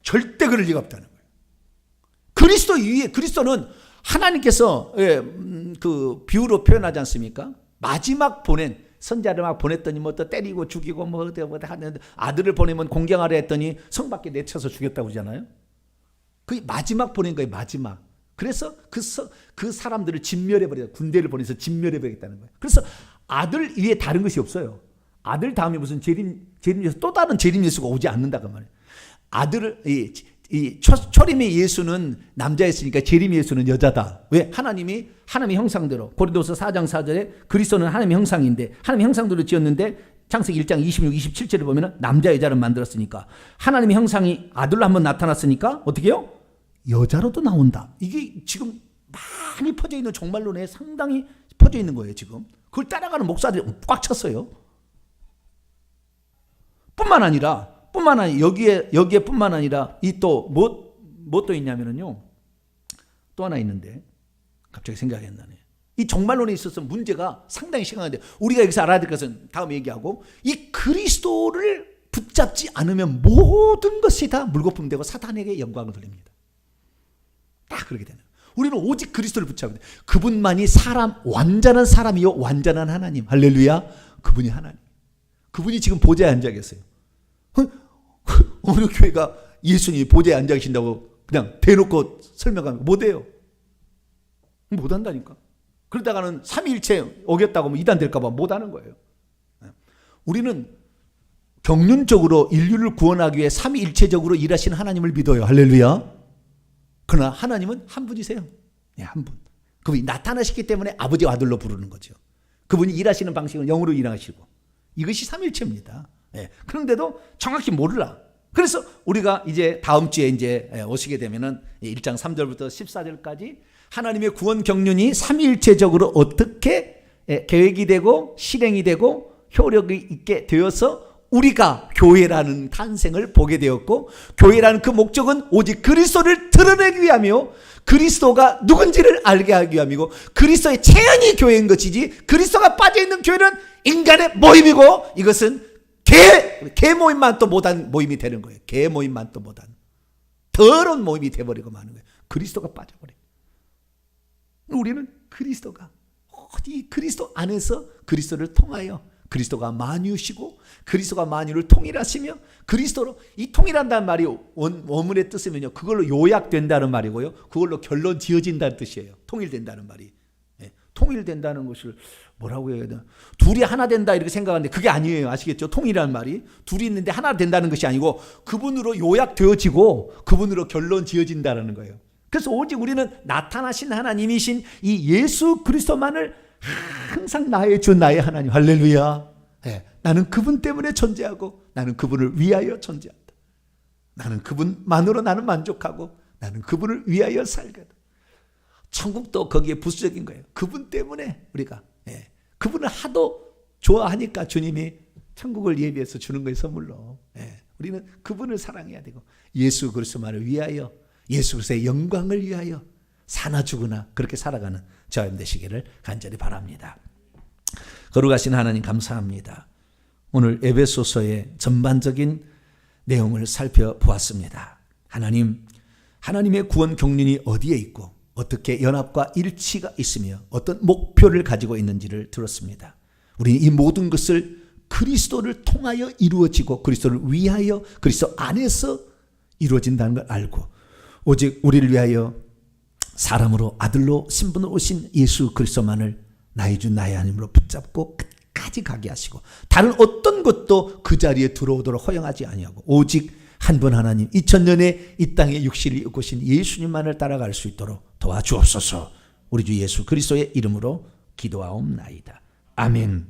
절대 그럴 리가 없다는 거예요. 그리스도 위에, 그리스도는 하나님께서 그 비유로 표현하지 않습니까? 마지막 보낸 선자를 막 보냈더니 뭐 또 때리고 죽이고 뭐 하는데 아들을 보내면 공경하려 했더니 성 밖에 내쳐서 죽였다고 하잖아요. 그 마지막 보낸 거예요. 마지막. 그래서 그 사람들을 진멸해버려, 군대를 보내서 진멸해버리겠다는 거예요. 그래서 아들 위에 다른 것이 없어요. 아들 다음에 무슨 재림 예수, 또 다른 재림 예수가 오지 않는다 그 말이에요. 초림의 예수는 남자였으니까 재림의 예수는 여자다. 왜? 하나님의 형상대로. 고린도서 4장 4절에 그리스도는 하나님의 형상인데, 하나님의 형상대로 지었는데 창세기 1장 26, 27절을 보면 남자 여자를 만들었으니까, 하나님의 형상이 아들로 한번 나타났으니까 어떻게 해요? 여자로도 나온다. 이게 지금 많이 퍼져 있는 종말론에 상당히 퍼져 있는 거예요. 지금 그걸 따라가는 목사들이 꽉 찼어요. 뿐만 아니라 여기에 뿐만 아니라 이 또 뭐 또 있냐면요, 또 하나 있는데 갑자기 생각이 안 나네. 이 종말론에 있어서 문제가 상당히 심각한데 우리가 여기서 알아야 될 것은 다음에 얘기하고, 이 그리스도를 붙잡지 않으면 모든 것이 다 물거품되고 사탄에게 영광을 돌립니다. 딱 그렇게 되는. 우리는 오직 그리스도를 붙잡아야 돼. 그분만이 완전한 사람이요 완전한 하나님. 할렐루야. 그분이 하나님. 그분이 지금 보좌에 앉아 계세요. 어느 교회가 예수님이 보좌에 앉아 계신다고 그냥 대놓고 설명하면 못해요. 못한다니까. 그러다가는 삼위일체 어겼다고 하면 이단될까 봐 못하는 거예요. 우리는 경륜적으로 인류를 구원하기 위해 삼위일체적으로 일하시는 하나님을 믿어요. 할렐루야. 그러나 하나님은 한 분이세요. 한 분. 그분이 나타나셨기 때문에 아버지와 아들로 부르는 거죠. 그분이 일하시는 방식은 영으로 일하시고 이것이 삼일체입니다. 예. 그런데도 정확히 몰라. 그래서 우리가 이제 다음 주에 이제 오시게 되면은 1장 3절부터 14절까지 하나님의 구원 경륜이 삼일체적으로 어떻게 계획이 되고 실행이 되고 효력이 있게 되어서 우리가 교회라는 탄생을 보게 되었고, 교회라는 그 목적은 오직 그리스도를 드러내기 위하며 그리스도가 누군지를 알게 하기 위함이고, 그리스도의 체현이 교회인 것이지 그리스도가 빠져있는 교회는 인간의 모임이고, 이것은 개 모임만 또 못한 모임이 되는 거예요. 개 모임만 또 못한 더러운 모임이 돼버리고 마는 거예요. 그리스도가 빠져버려요. 우리는 그리스도가 어디 그리스도 안에서 그리스도를 통하여 그리스도가 만유시고 그리스도가 만유를 통일하시며 그리스도로, 이 통일한다는 말이 원문의 뜻이면요, 그걸로 요약된다는 말이고요, 그걸로 결론 지어진다는 뜻이에요. 통일된다는 말이. 통일된다는 것을 뭐라고 해야 되나, 둘이 하나 된다 이렇게 생각하는데 그게 아니에요. 아시겠죠? 통일이라는 말이 둘이 있는데 하나 된다는 것이 아니고 그분으로 요약되어지고 그분으로 결론 지어진다는 거예요. 그래서 오직 우리는 나타나신 하나님이신 이 예수 그리스도만을 항상 나의 주 나의 하나님, 할렐루야. 나는 그분 때문에 존재하고 나는 그분을 위하여 존재한다. 나는 그분만으로 나는 만족하고 나는 그분을 위하여 살거든. 천국도 거기에 부수적인 거예요. 그분 때문에 우리가 그분을 하도 좋아하니까 주님이 천국을 예비해서 주는 거예요, 선물로. 우리는 그분을 사랑해야 되고 예수 그리스도만을 위하여, 예수 그리스도의 영광을 위하여 사나 죽으나 그렇게 살아가는 저와 되시기를 간절히 바랍니다. 거룩하신 하나님 감사합니다. 오늘 에베소서의 전반적인 내용을 살펴보았습니다. 하나님의 구원 경륜이 어디에 있고 어떻게 연합과 일치가 있으며 어떤 목표를 가지고 있는지를 들었습니다. 우리는 이 모든 것을 그리스도를 통하여 이루어지고 그리스도를 위하여 그리스도 안에서 이루어진다는 걸 알고 오직 우리를 위하여 사람으로 아들로 신분으로 오신 예수 그리스도만을 나의 주 나의 하나님으로 붙잡고 끝까지 가게 하시고 다른 어떤 것도 그 자리에 들어오도록 허용하지 아니하고 오직 한 분 하나님 2000년에 이 땅에 육신을 입고 오신 예수님만을 따라갈 수 있도록 도와주옵소서. 우리 주 예수 그리스도의 이름으로 기도하옵나이다. 아멘.